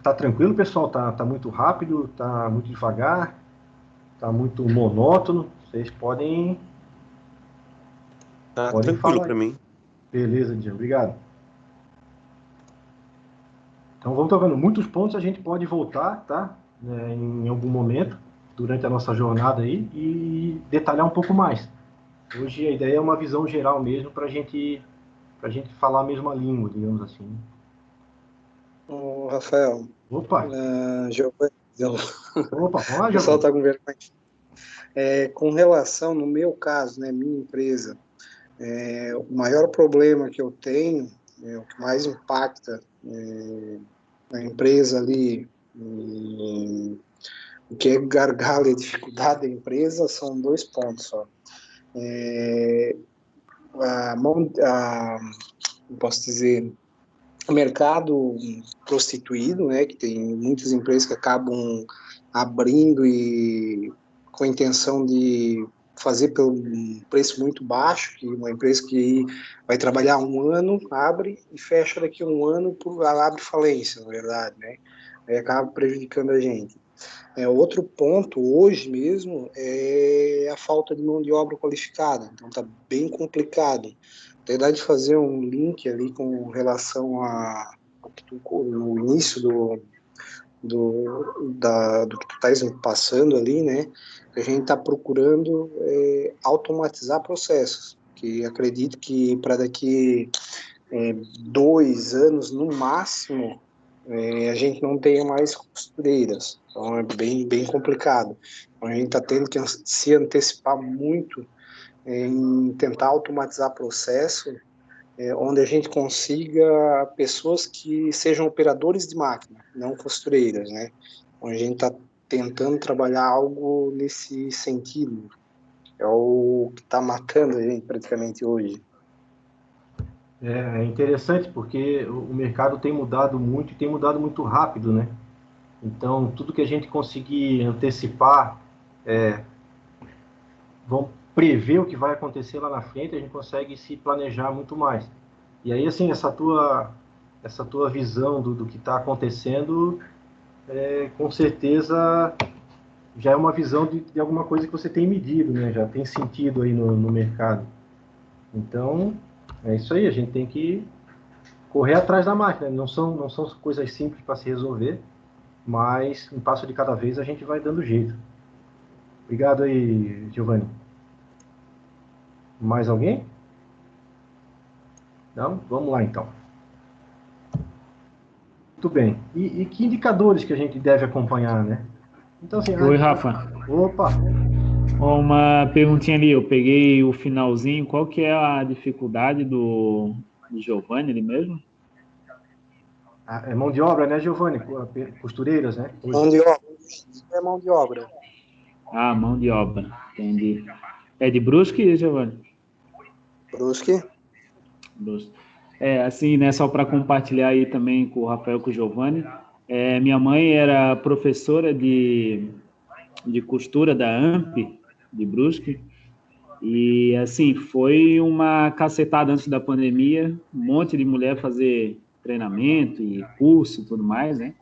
Tá tranquilo, pessoal? Tá muito rápido? Tá muito devagar? Tá muito monótono? Vocês podem tranquilo falar. para mim. Beleza, Diego. Obrigado. Então, vamos tocando. Muitos pontos a gente pode voltar, tá? Em algum momento, durante a nossa jornada aí, e detalhar um pouco mais. Hoje a ideia é uma visão geral mesmo, para a gente falar a mesma língua, digamos assim. Ô, Rafael. Opa! Giovanni. Opa, vamos lá, o pessoal Giovanni. está com vergonha. Com relação, no meu caso, né, minha empresa, o maior problema que eu tenho, o que mais impacta na empresa ali, o que é gargalo e dificuldade da empresa, são 2 pontos só. Posso dizer, o mercado prostituído, né, que tem muitas empresas que acabam abrindo e com a intenção de fazer pelo um preço muito baixo, que uma empresa que vai trabalhar 1 ano, abre e fecha daqui a 1 ano, ela abre falência, na verdade, né? Aí acaba prejudicando a gente. Outro ponto, hoje mesmo, é a falta de mão de obra qualificada. Então, está bem complicado. Na verdade, de fazer um link ali com relação no início do que tu estás passando ali, né? A gente está procurando automatizar processos, que acredito que para daqui 2 anos, no máximo, a gente não tenha mais costureiras. Então é bem complicado. Então, a gente está tendo que se antecipar muito em tentar automatizar processo, onde a gente consiga pessoas que sejam operadores de máquina, não costureiras, né? Então, a gente está tentando trabalhar algo nesse sentido. É o que está matando a gente praticamente hoje. É interessante porque o mercado tem mudado muito e tem mudado muito rápido, né? Então, tudo que a gente conseguir antecipar, vamos prever o que vai acontecer lá na frente, a gente consegue se planejar muito mais. E aí, assim, essa tua visão do que está acontecendo, com certeza já é uma visão de alguma coisa que você tem medido, né? Já tem sentido aí no mercado. Então, é isso aí, a gente tem que correr atrás da máquina. Não são coisas simples para se resolver, mas um passo de cada vez a gente vai dando jeito. Obrigado aí, Giovanni. Mais alguém? Não? Vamos lá, então. Muito bem. E que indicadores que a gente deve acompanhar, né? Então, assim, Oi, Rafa. Opa! Uma perguntinha ali, eu peguei o finalzinho. Qual que é a dificuldade do Giovanni ali mesmo? É mão de obra, né, Giovanni? Costureiras, né? Mão de obra. É mão de obra. Ah, mão de obra. Entendi. É de Brusque, Giovanni? Brusque. Assim, né, só para compartilhar aí também com o Rafael, com o Giovanni, minha mãe era professora de costura da AMP, de Brusque, e, assim, foi uma cacetada antes da pandemia, um monte de mulher fazer treinamento e curso e tudo mais, né?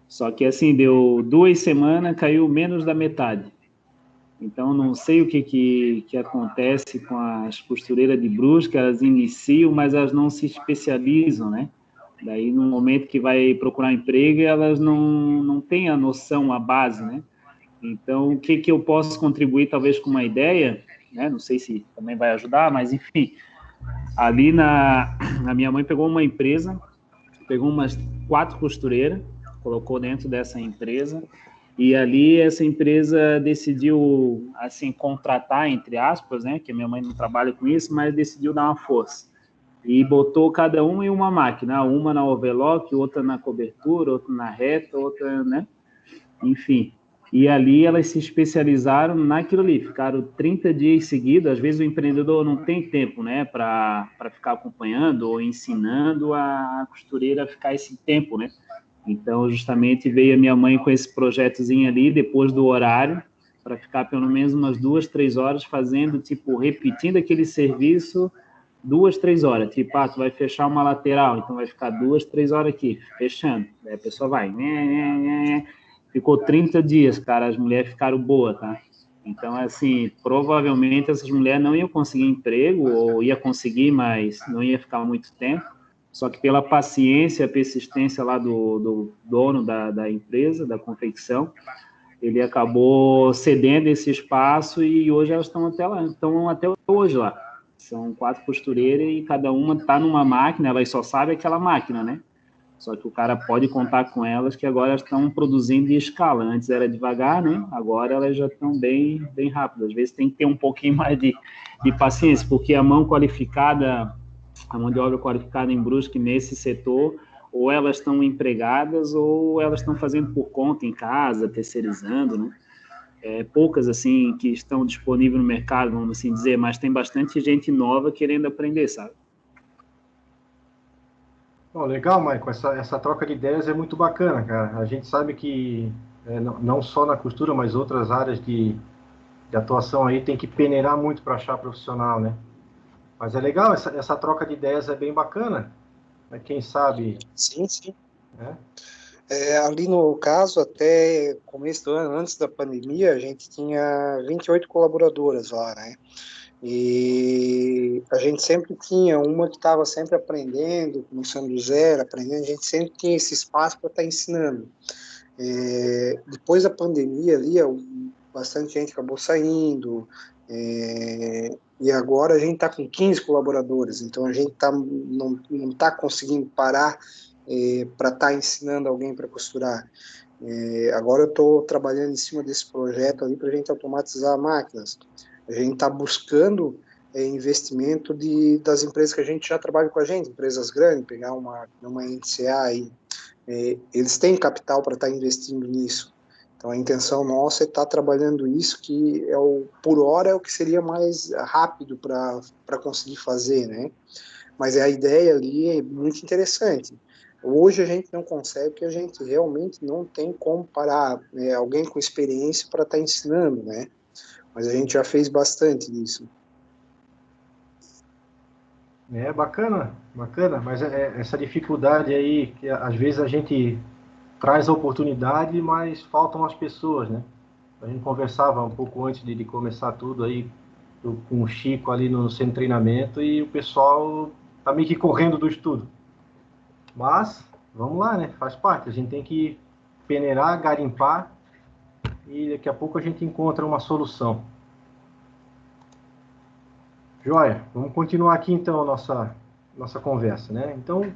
Só que, assim, deu 2 semanas, caiu menos da metade. Então, não sei o que acontece com as costureiras de Brusque, elas iniciam, mas elas não se especializam, né? Daí, no momento que vai procurar emprego, elas não têm a noção, a base, né? Então, o que eu posso contribuir, talvez, com uma ideia, né? Não sei se também vai ajudar, mas, enfim, ali a minha mãe pegou uma empresa, pegou umas 4 costureiras, colocou dentro dessa empresa, e ali essa empresa decidiu, assim, contratar, entre aspas, né, que minha mãe não trabalha com isso, mas decidiu dar uma força. E botou cada uma em uma máquina, uma na overlock, outra na cobertura, outra na reta, outra, né, enfim. E ali elas se especializaram naquilo ali, ficaram 30 dias seguidos. Às vezes o empreendedor não tem tempo, né, para ficar acompanhando ou ensinando a costureira a ficar esse tempo, né. Então, justamente, veio a minha mãe com esse projetozinho ali, depois do horário, para ficar pelo menos umas 2, 3 horas fazendo, tipo, repetindo aquele serviço 2, 3 horas. Tipo, tu vai fechar uma lateral, então vai ficar 2, 3 horas aqui, fechando. Aí a pessoa vai, ficou 30 dias, cara, as mulheres ficaram boas, tá? Então, assim, provavelmente essas mulheres não iam conseguir emprego, ou ia conseguir, mas não ia ficar muito tempo. Só que pela paciência, persistência lá do dono da empresa, da confecção, ele acabou cedendo esse espaço e hoje elas estão até lá, estão até hoje lá. São 4 costureiras e cada uma está numa máquina, elas só sabem aquela máquina, né? Só que o cara pode contar com elas que agora elas estão produzindo em escala. Antes era devagar, né? Agora elas já estão bem rápidas. Às vezes tem que ter um pouquinho mais de paciência, porque a mão qualificada, a mão de obra qualificada em Brusque nesse setor, ou elas estão empregadas ou elas estão fazendo por conta em casa, terceirizando, né? Poucas, assim, que estão disponíveis no mercado, vamos assim dizer, mas tem bastante gente nova querendo aprender, sabe? Bom, legal, Maicon, essa troca de ideias é muito bacana, cara. A gente sabe que não só na costura, mas outras áreas de atuação aí tem que peneirar muito para achar profissional, né? Mas é legal, essa troca de ideias é bem bacana, né? Quem sabe... Sim, sim. Né? Ali no caso, até começo do ano, antes da pandemia, a gente tinha 28 colaboradoras lá, né? E a gente sempre tinha uma que estava sempre aprendendo, começando do zero, aprendendo, a gente sempre tinha esse espaço para estar ensinando. Depois da pandemia ali, bastante gente acabou saindo, e agora a gente está com 15 colaboradores, então a gente não está conseguindo parar para estar ensinando alguém para costurar. Agora eu estou trabalhando em cima desse projeto ali para a gente automatizar máquinas. A gente está buscando investimento das empresas que a gente já trabalha com a gente, empresas grandes, pegar uma NCA aí. Eles têm capital para estar investindo nisso. Então a intenção nossa é estar trabalhando isso, que por hora é o que seria mais rápido para conseguir fazer, né? Mas a ideia ali é muito interessante. Hoje a gente não consegue, porque a gente realmente não tem como parar alguém com experiência para estar ensinando, né? Mas a gente já fez bastante disso. Bacana, mas essa dificuldade aí, que às vezes a gente traz a oportunidade, mas faltam as pessoas, né? A gente conversava um pouco antes de começar tudo aí com o Chico ali no centro de treinamento e o pessoal tá meio que correndo do estudo. Mas, vamos lá, né? Faz parte, a gente tem que peneirar, garimpar e daqui a pouco a gente encontra uma solução. Joia, vamos continuar aqui então a nossa conversa, né? Então,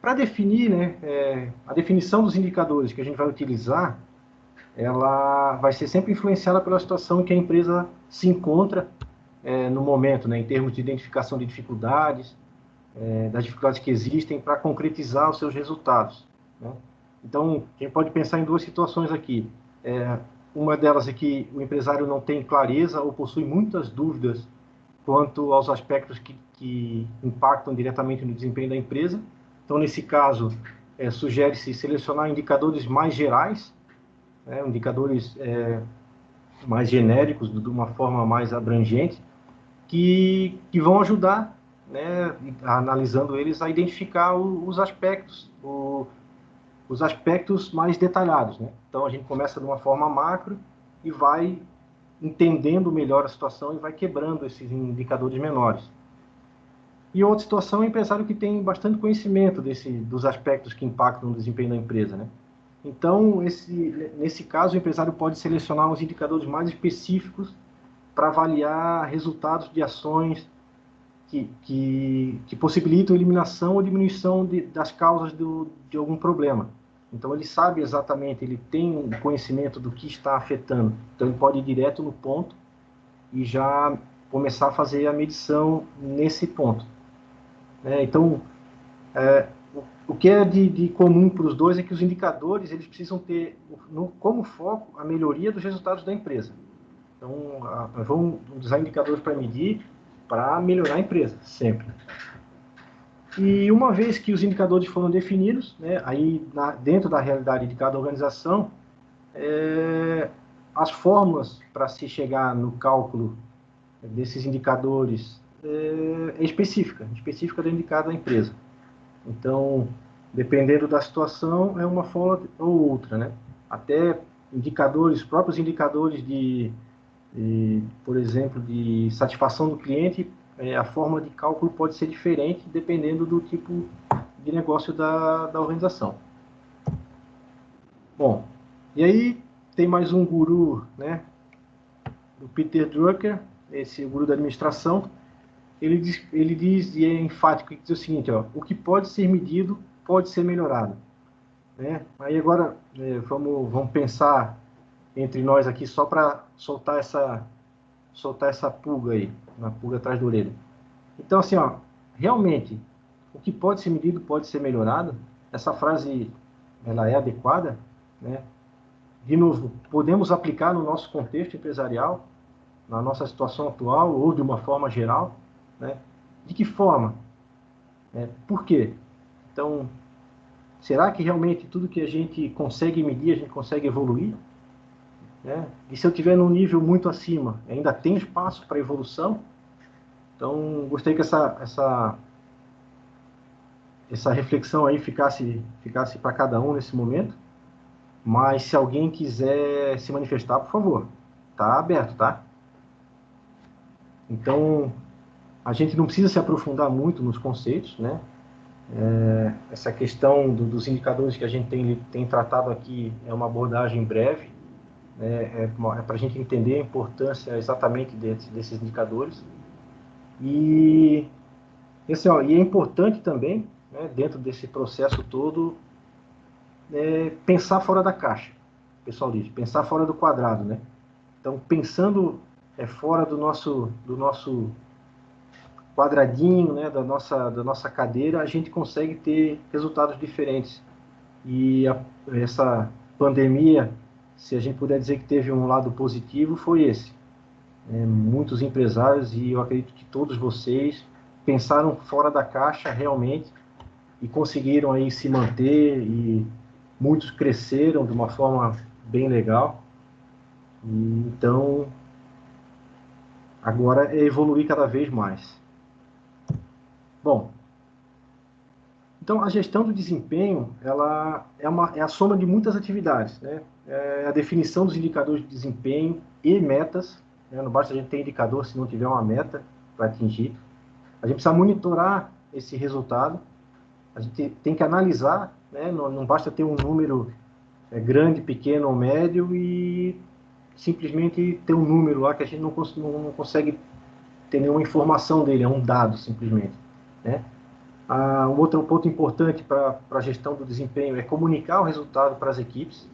para definir, né, a definição dos indicadores que a gente vai utilizar, ela vai ser sempre influenciada pela situação em que a empresa se encontra no momento, né, em termos de identificação de dificuldades, das dificuldades que existem para concretizar os seus resultados, né? Então, a gente pode pensar em 2 situações aqui. Uma delas é que o empresário não tem clareza ou possui muitas dúvidas quanto aos aspectos que impactam diretamente no desempenho da empresa. Então, nesse caso, sugere-se selecionar indicadores mais gerais, indicadores mais genéricos, de uma forma mais abrangente, que vão ajudar né, analisando eles, a identificar os aspectos mais detalhados, né? Então a gente começa de uma forma macro e vai entendendo melhor a situação e vai quebrando esses indicadores menores. E outra situação é o empresário que tem bastante conhecimento dos aspectos que impactam o desempenho da empresa, né? Então, nesse caso, o empresário pode selecionar os indicadores mais específicos para avaliar resultados de ações que possibilitam a eliminação ou diminuição das causas de algum problema. Então, ele sabe exatamente, ele tem um conhecimento do que está afetando. Então, ele pode ir direto no ponto e já começar a fazer a medição nesse ponto. Então, o que é de comum para os dois é que os indicadores eles precisam ter como foco a melhoria dos resultados da empresa. Então, vamos usar indicadores para medir, para melhorar a empresa, sempre. E uma vez que os indicadores foram definidos, né, aí dentro da realidade de cada organização, as fórmulas para se chegar no cálculo desses indicadores é específica dentro de cada empresa. Então, dependendo da situação, é uma forma ou outra, né? Até próprios indicadores por exemplo, de satisfação do cliente, a forma de cálculo pode ser diferente dependendo do tipo de negócio da organização. Bom, e aí tem mais um guru, né, do Peter Drucker, esse guru da administração. Ele diz, e é enfático, que diz o seguinte, ó, o que pode ser medido pode ser melhorado. Né? Aí agora vamos pensar entre nós aqui só para soltar essa pulga aí, uma pulga atrás da orelha. Então, assim, ó, realmente, o que pode ser medido pode ser melhorado. Essa frase, ela é adequada, né? De novo, podemos aplicar no nosso contexto empresarial, na nossa situação atual ou de uma forma geral, né? De que forma? Por quê? Então, será que realmente tudo que a gente consegue medir, a gente consegue evoluir? E se eu estiver num nível muito acima, ainda tem espaço para evolução? Então, gostei que essa reflexão aí ficasse para cada um nesse momento. Mas se alguém quiser se manifestar, por favor, está aberto, tá? Então, a gente não precisa se aprofundar muito nos conceitos, né? Essa questão dos indicadores que a gente tem tratado aqui é uma abordagem breve, para a gente entender a importância exatamente desses indicadores. E é importante também, né, dentro desse processo todo, pensar fora da caixa. O pessoal diz, pensar fora do quadrado, né? Então, pensando fora do nosso quadradinho, né, da nossa cadeira, a gente consegue ter resultados diferentes. E essa pandemia, se a gente puder dizer que teve um lado positivo, foi esse. Muitos empresários, e eu acredito que todos vocês, pensaram fora da caixa realmente e conseguiram aí se manter, e muitos cresceram de uma forma bem legal. E, então, agora é evoluir cada vez mais. Bom, então a gestão do desempenho, ela é a soma de muitas atividades, né? A definição dos indicadores de desempenho e metas, né? Não basta a gente ter indicador se não tiver uma meta para atingir. A gente precisa monitorar esse resultado, a gente tem que analisar, né? Não basta ter um número grande, pequeno ou médio e simplesmente ter um número lá que a gente não consegue ter nenhuma informação dele, é um dado simplesmente, né? Um outro ponto importante para a gestão do desempenho é comunicar o resultado para as equipes.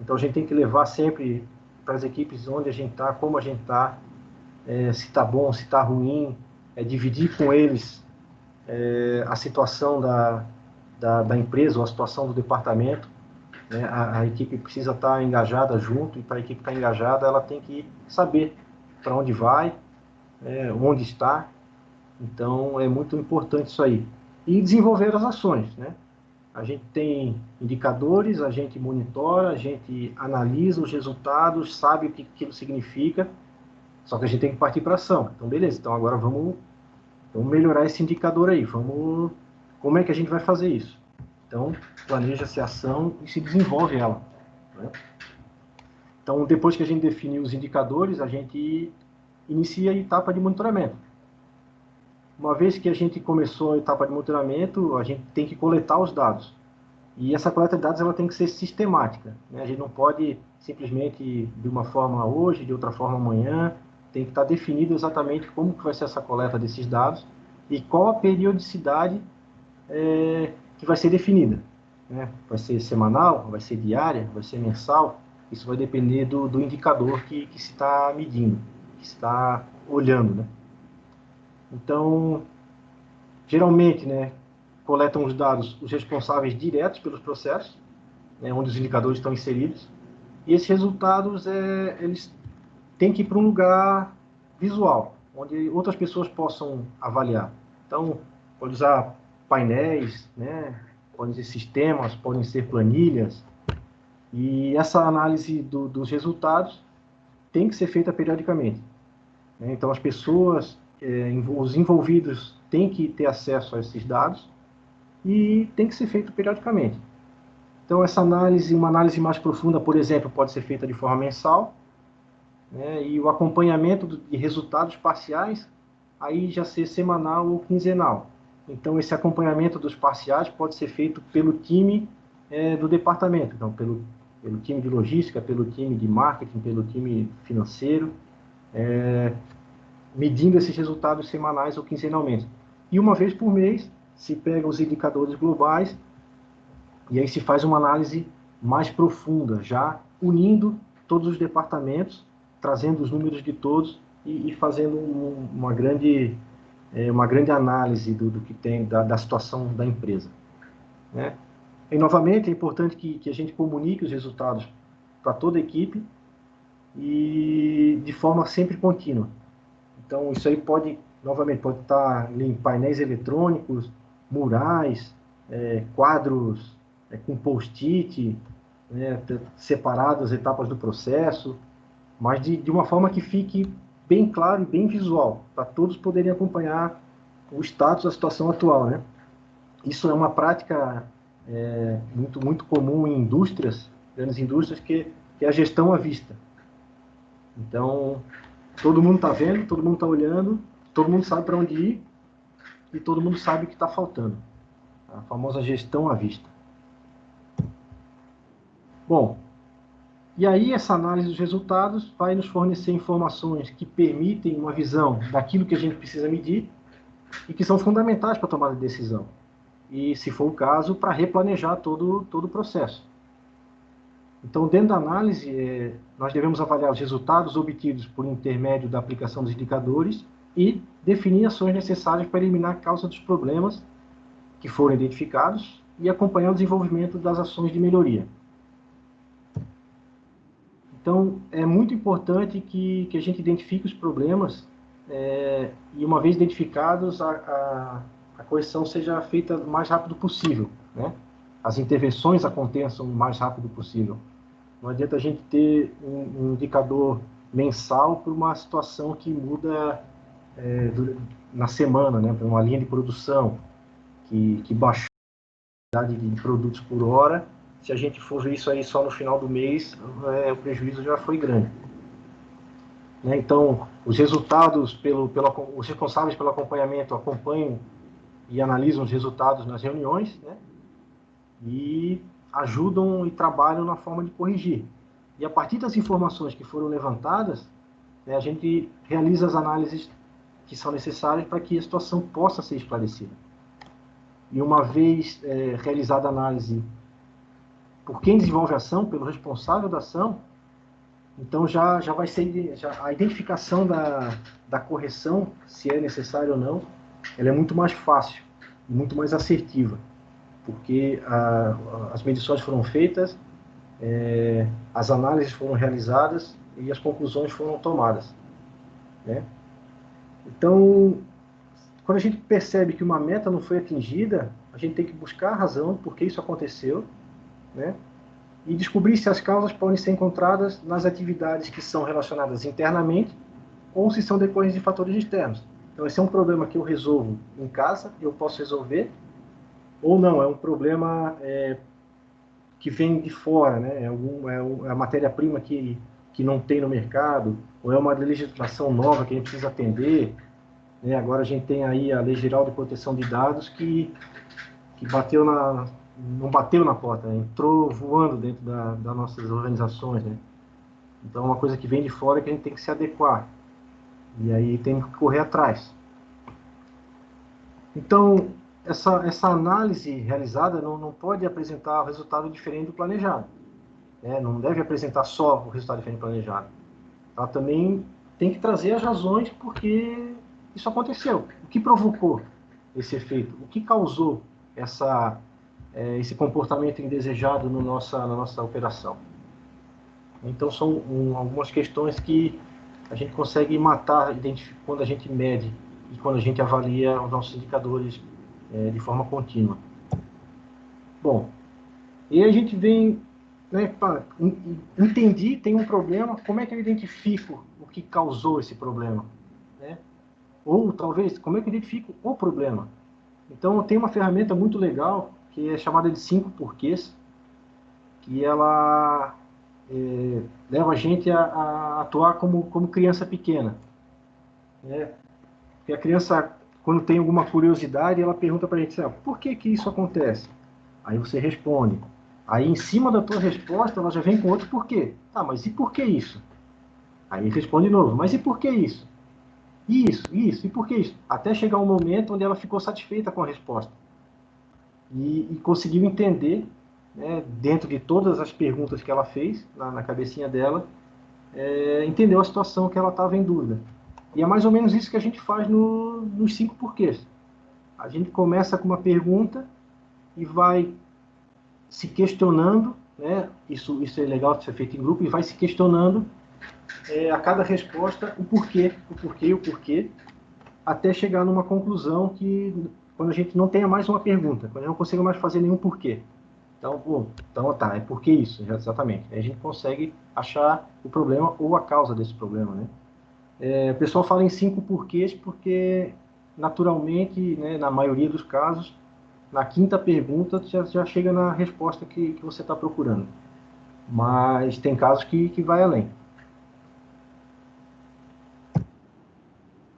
Então a gente tem que levar sempre para as equipes onde a gente está, como a gente está, se está bom, se está ruim, dividir com eles a situação da empresa ou a situação do departamento. Né? A equipe precisa estar engajada junto, e para a equipe estar engajada, ela tem que saber para onde vai, onde está. Então, é muito importante isso aí. E desenvolver as ações, né? A gente tem indicadores, a gente monitora, a gente analisa os resultados, sabe o que aquilo significa, só que a gente tem que partir para ação. Então, beleza, então agora vamos Vamos melhorar esse indicador aí, como é que a gente vai fazer isso? Então, planeja-se a ação e se desenvolve ela, né? Então, depois que a gente definir os indicadores, a gente inicia a etapa de monitoramento. Uma vez que a gente começou a etapa de monitoramento, a gente tem que coletar os dados. E essa coleta de dados ela tem que ser sistemática, né? A gente não pode simplesmente de uma forma hoje, de outra forma amanhã. Tem que estar definido exatamente como que vai ser essa coleta desses dados e qual a periodicidade que vai ser definida, né? Vai ser semanal, vai ser diária, vai ser mensal. Isso vai depender do indicador que se está medindo, que se está olhando, né? Então, geralmente, né, coletam os dados os responsáveis diretos pelos processos, né, onde os indicadores estão inseridos, e esses resultados eles têm que ir para um lugar visual, onde outras pessoas possam avaliar. Então, pode usar painéis, né, podem ser sistemas, podem ser planilhas, e essa análise dos resultados tem que ser feita periodicamente, né? Então, as pessoas, os envolvidos têm que ter acesso a esses dados e tem que ser feito periodicamente. Então, essa análise, uma análise mais profunda, por exemplo, pode ser feita de forma mensal, né? E o acompanhamento de resultados parciais, aí já ser semanal ou quinzenal. Então, esse acompanhamento dos parciais pode ser feito pelo time do departamento, então, pelo time de logística, pelo time de marketing, pelo time financeiro, medindo esses resultados semanais ou quinzenalmente. E uma vez por mês, se pega os indicadores globais e aí se faz uma análise mais profunda, já unindo todos os departamentos, trazendo os números de todos e fazendo uma grande análise do que tem, da situação da empresa, né? E, novamente, é importante que a gente comunique os resultados para toda a equipe e de forma sempre contínua. Então, isso aí pode estar em painéis eletrônicos, murais, quadros com post-it, né, separadas as etapas do processo, mas de uma forma que fique bem claro e bem visual, para todos poderem acompanhar o status da situação atual, né? Isso é uma prática muito comum em indústrias, grandes indústrias, que é a gestão à vista. Então, todo mundo está vendo, todo mundo está olhando, todo mundo sabe para onde ir e todo mundo sabe o que está faltando. A famosa gestão à vista. Bom, e aí essa análise dos resultados vai nos fornecer informações que permitem uma visão daquilo que a gente precisa medir e que são fundamentais para a tomada de decisão. E, se for o caso, para replanejar todo o processo. Então, dentro da análise, nós devemos avaliar os resultados obtidos por intermédio da aplicação dos indicadores e definir ações necessárias para eliminar a causa dos problemas que foram identificados e acompanhar o desenvolvimento das ações de melhoria. Então, é muito importante que a gente identifique os problemas e, uma vez identificados, a correção seja feita o mais rápido possível, né? As intervenções aconteçam o mais rápido possível. Não adianta a gente ter um indicador mensal para uma situação que muda na semana, né? Para uma linha de produção que baixou a quantidade de produtos por hora. Se a gente for ver isso aí só no final do mês, o prejuízo já foi grande, né? Então, os resultados, os responsáveis pelo acompanhamento acompanham e analisam os resultados nas reuniões, né? E ajudam e trabalham na forma de corrigir. E a partir das informações que foram levantadas, né, a gente realiza as análises que são necessárias para que a situação possa ser esclarecida. E uma vez realizada a análise por quem desenvolve a ação, pelo responsável da ação, então já vai ser a identificação da correção, se é necessário ou não, ela é muito mais fácil e muito mais assertiva, porque as medições foram feitas, as análises foram realizadas e as conclusões foram tomadas, né? Então, quando a gente percebe que uma meta não foi atingida, a gente tem que buscar a razão por que isso aconteceu, né? E descobrir se as causas podem ser encontradas nas atividades que são relacionadas internamente ou se são decorrentes de fatores externos. Então, esse é um problema que eu resolvo em casa, eu posso resolver, ou não, é um problema que vem de fora, né? É a matéria-prima que não tem no mercado, ou é uma legislação nova que a gente precisa atender, né? Agora a gente tem aí a Lei Geral de Proteção de Dados que não bateu na porta, né? Entrou voando dentro das nossas organizações, né? Então, é uma coisa que vem de fora que a gente tem que se adequar. E aí tem que correr atrás. Então, essa análise realizada não pode apresentar o resultado diferente do planejado, né? Não deve apresentar só o resultado diferente do planejado. Ela também tem que trazer as razões porque isso aconteceu. O que provocou esse efeito? O que causou esse comportamento indesejado na nossa operação? Então, são algumas questões que a gente consegue matar quando a gente mede e quando a gente avalia os nossos indicadores de forma contínua. Bom, e a gente vem, né, entendi, tem um problema, como é que eu identifico o que causou esse problema? Né? Ou, talvez, como é que eu identifico o problema? Então, tem uma ferramenta muito legal, que é chamada de 5 porquês, que ela leva a gente a atuar como criança pequena. Né? Porque a criança, quando tem alguma curiosidade, ela pergunta para a gente, por que isso acontece? Aí você responde. Aí, em cima da tua resposta, ela já vem com outro porquê. Tá, mas e por que isso? Aí responde de novo, mas e por que isso? Isso, e por que isso? Até chegar um momento onde ela ficou satisfeita com a resposta. E conseguiu entender, né, dentro de todas as perguntas que ela fez, na cabecinha dela, entendeu a situação que ela estava em dúvida. E é mais ou menos isso que a gente faz nos 5 porquês. A gente começa com uma pergunta e vai se questionando, né? Isso é legal de ser feito em grupo, e vai se questionando a cada resposta o porquê, até chegar numa conclusão que, quando a gente não tenha mais uma pergunta, quando a gente não consiga mais fazer nenhum porquê. Então tá, é por que isso? Exatamente. Aí a gente consegue achar o problema ou a causa desse problema, né? O pessoal fala em 5 porquês porque, naturalmente, né, na maioria dos casos, na 5ª pergunta já chega na resposta que você está procurando. Mas tem casos que vai além.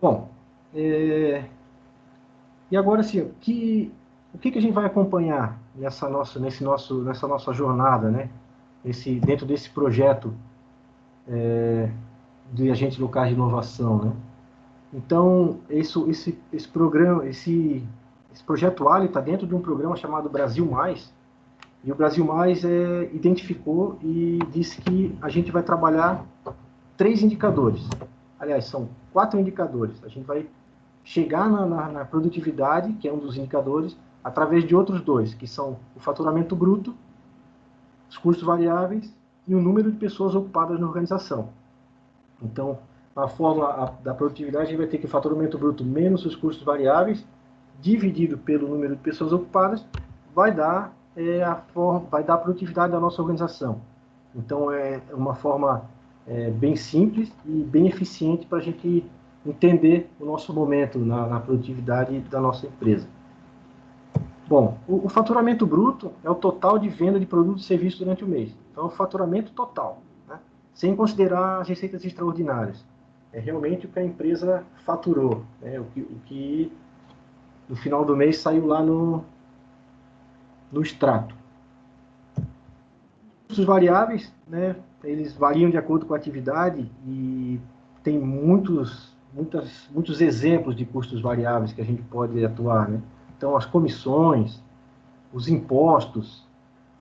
Bom, e agora sim, o que a gente vai acompanhar nessa nossa jornada, né? Dentro desse projeto de agentes locais de inovação, né? Então, esse programa, esse projeto Ali está dentro de um programa chamado Brasil Mais, e o Brasil Mais identificou e disse que a gente vai trabalhar 3 indicadores. Aliás, são 4 indicadores. A gente vai chegar na produtividade, que é um dos indicadores, através de outros 2, que são o faturamento bruto, os custos variáveis e o número de pessoas ocupadas na organização. Então, na fórmula da produtividade, a gente vai ter que o faturamento bruto menos os custos variáveis, dividido pelo número de pessoas ocupadas, vai dar a produtividade da nossa organização. Então, é uma forma bem simples e bem eficiente para a gente entender o nosso momento na produtividade da nossa empresa. Bom, o faturamento bruto é o total de venda de produtos e serviços durante o mês. Então, é o faturamento total, né? Sem considerar as receitas extraordinárias. É realmente o que a empresa faturou, né? O que no final do mês saiu lá no extrato. Os custos variáveis, né, eles variam de acordo com a atividade e tem muitos exemplos de custos variáveis que a gente pode atuar, né? Então, as comissões, os impostos,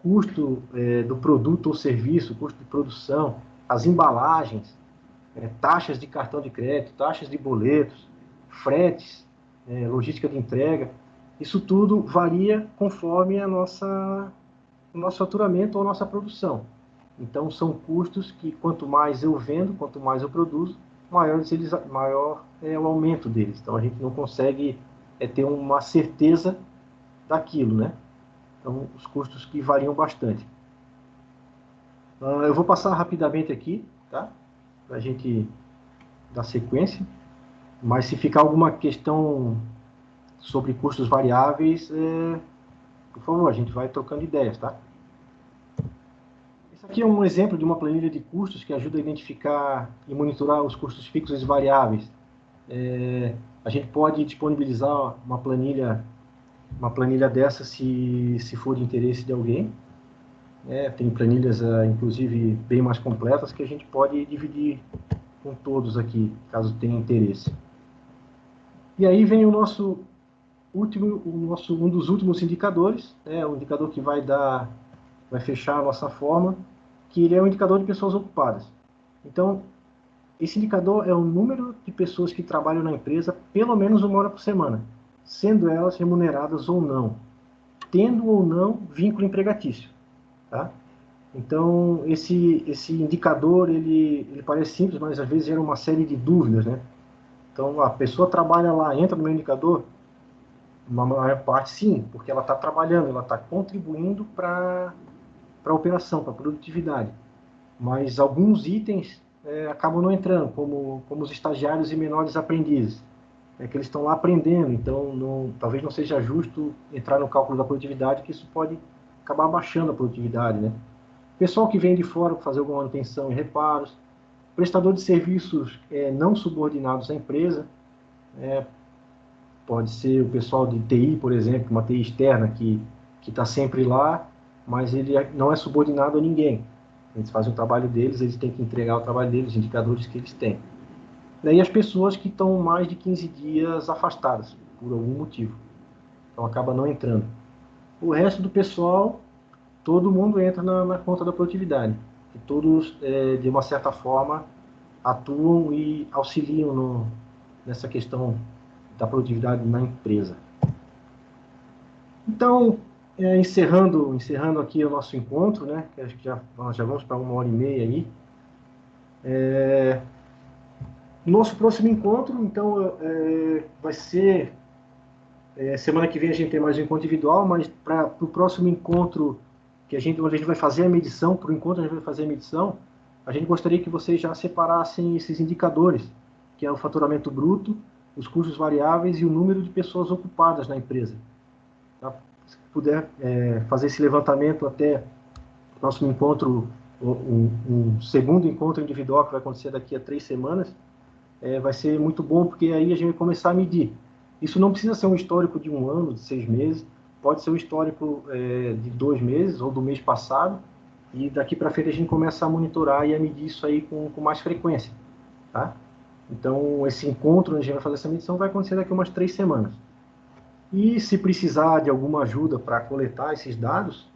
custo do produto ou serviço, custo de produção, as embalagens, taxas de cartão de crédito, taxas de boletos, fretes, logística de entrega. Isso tudo varia conforme o nosso faturamento ou a nossa produção. Então, são custos que, quanto mais eu vendo, quanto mais eu produzo, maior é o aumento deles. Então, a gente não consegue ter uma certeza daquilo, né? Então, os custos que variam bastante. Eu vou passar rapidamente aqui, tá? Para a gente dar sequência. Mas se ficar alguma questão sobre custos variáveis, por favor, a gente vai trocando ideias, tá? Esse aqui é um exemplo de uma planilha de custos que ajuda a identificar e monitorar os custos fixos e variáveis. A gente pode disponibilizar uma planilha dessa se for de interesse de alguém. Tem planilhas, inclusive, bem mais completas que a gente pode dividir com todos aqui, caso tenha interesse. E aí vem o nosso um dos últimos indicadores, o indicador que vai fechar a nossa forma, que ele é o indicador de pessoas ocupadas. Então, esse indicador é o número de pessoas que trabalham na empresa pelo menos 1 hora por semana, sendo elas remuneradas ou não, tendo ou não vínculo empregatício. Tá? Então, esse indicador, ele parece simples, mas às vezes gera uma série de dúvidas, né? Então, a pessoa trabalha lá, entra no meu indicador, uma maior parte sim, porque ela está trabalhando, ela está contribuindo para a operação, para a produtividade. Mas alguns itens acabam não entrando, como os estagiários e menores aprendizes, que eles estão lá aprendendo, então talvez não seja justo entrar no cálculo da produtividade, que isso pode acabar baixando a produtividade, né? Pessoal que vem de fora para fazer alguma manutenção e reparos, prestador de serviços não subordinados à empresa, pode ser o pessoal de TI, por exemplo, uma TI externa que está sempre lá, mas ele não é subordinado a ninguém. Eles fazem o trabalho deles, eles têm que entregar o trabalho deles, os indicadores que eles têm. Daí as pessoas que estão mais de 15 dias afastadas, por algum motivo. Então acaba não entrando. O resto do pessoal, todo mundo entra na conta da produtividade. E todos, de uma certa forma, atuam e auxiliam nessa questão da produtividade na empresa. Então, encerrando aqui o nosso encontro, né, que acho que nós já vamos para 1h30 aí. Nosso próximo encontro, então, vai ser... semana que vem a gente tem mais um encontro individual, mas para o próximo encontro, onde a gente vai fazer a medição, para o encontro a gente vai fazer a medição, a gente gostaria que vocês já separassem esses indicadores, que é o faturamento bruto, os custos variáveis e o número de pessoas ocupadas na empresa. Tá? Se puder fazer esse levantamento até o próximo encontro, um segundo encontro individual que vai acontecer daqui a 3 semanas, vai ser muito bom, porque aí a gente vai começar a medir. Isso não precisa ser um histórico de 1 ano, de 6 meses, pode ser um histórico de 2 meses ou do mês passado, e daqui para frente a gente começa a monitorar e a medir isso aí com mais frequência. Tá? Então, esse encontro onde a gente vai fazer essa medição vai acontecer daqui a umas 3 semanas. E se precisar de alguma ajuda para coletar esses dados,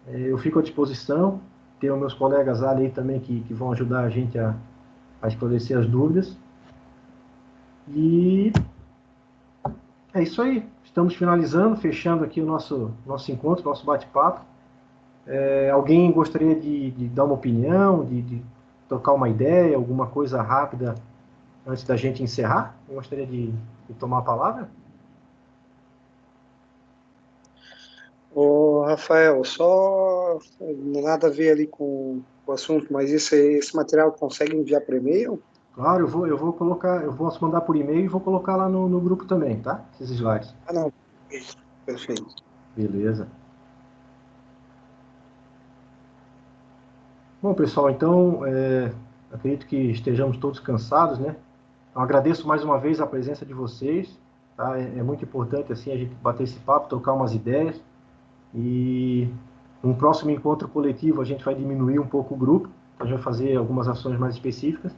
eu fico à disposição. Tenho meus colegas ali também que vão ajudar a gente a esclarecer as dúvidas. E é isso aí. Estamos finalizando, fechando aqui o nosso encontro, nosso bate-papo. Alguém gostaria de dar uma opinião, de trocar uma ideia, alguma coisa rápida antes da gente encerrar? Eu gostaria de tomar a palavra. Ô, Rafael, só nada a ver ali com o assunto, mas esse material consegue enviar por e-mail? Claro, eu vou colocar, eu posso mandar por e-mail e vou colocar lá no grupo também, tá? Esses slides. Ah, não. Perfeito. Beleza. Bom, pessoal, então, acredito que estejamos todos cansados, né? Então, agradeço mais uma vez a presença de vocês, tá? É muito importante, assim, a gente bater esse papo, trocar umas ideias. E no próximo encontro coletivo a gente vai diminuir um pouco o grupo, a gente vai fazer algumas ações mais específicas.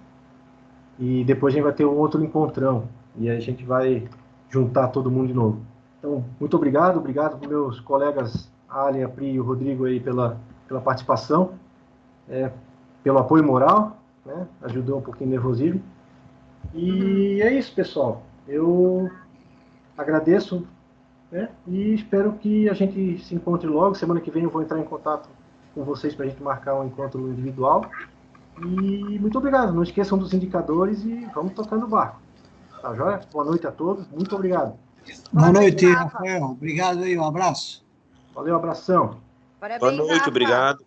E depois a gente vai ter um outro encontrão, e a gente vai juntar todo mundo de novo. Então, muito obrigado para meus colegas Ali, a Pri e o Rodrigo aí pela participação, pelo apoio moral, né? Ajudou um pouquinho o nervosismo. E é isso, pessoal. Eu agradeço, né? E espero que a gente se encontre logo. Semana que vem eu vou entrar em contato com vocês para a gente marcar um encontro individual. E muito obrigado. Não esqueçam dos indicadores e vamos tocando o barco. Tá joia? Boa noite a todos. Muito obrigado. Boa noite, Rafael. Obrigado aí, um abraço. Valeu, abração. Parabéns, Boa noite, Rafa. obrigado.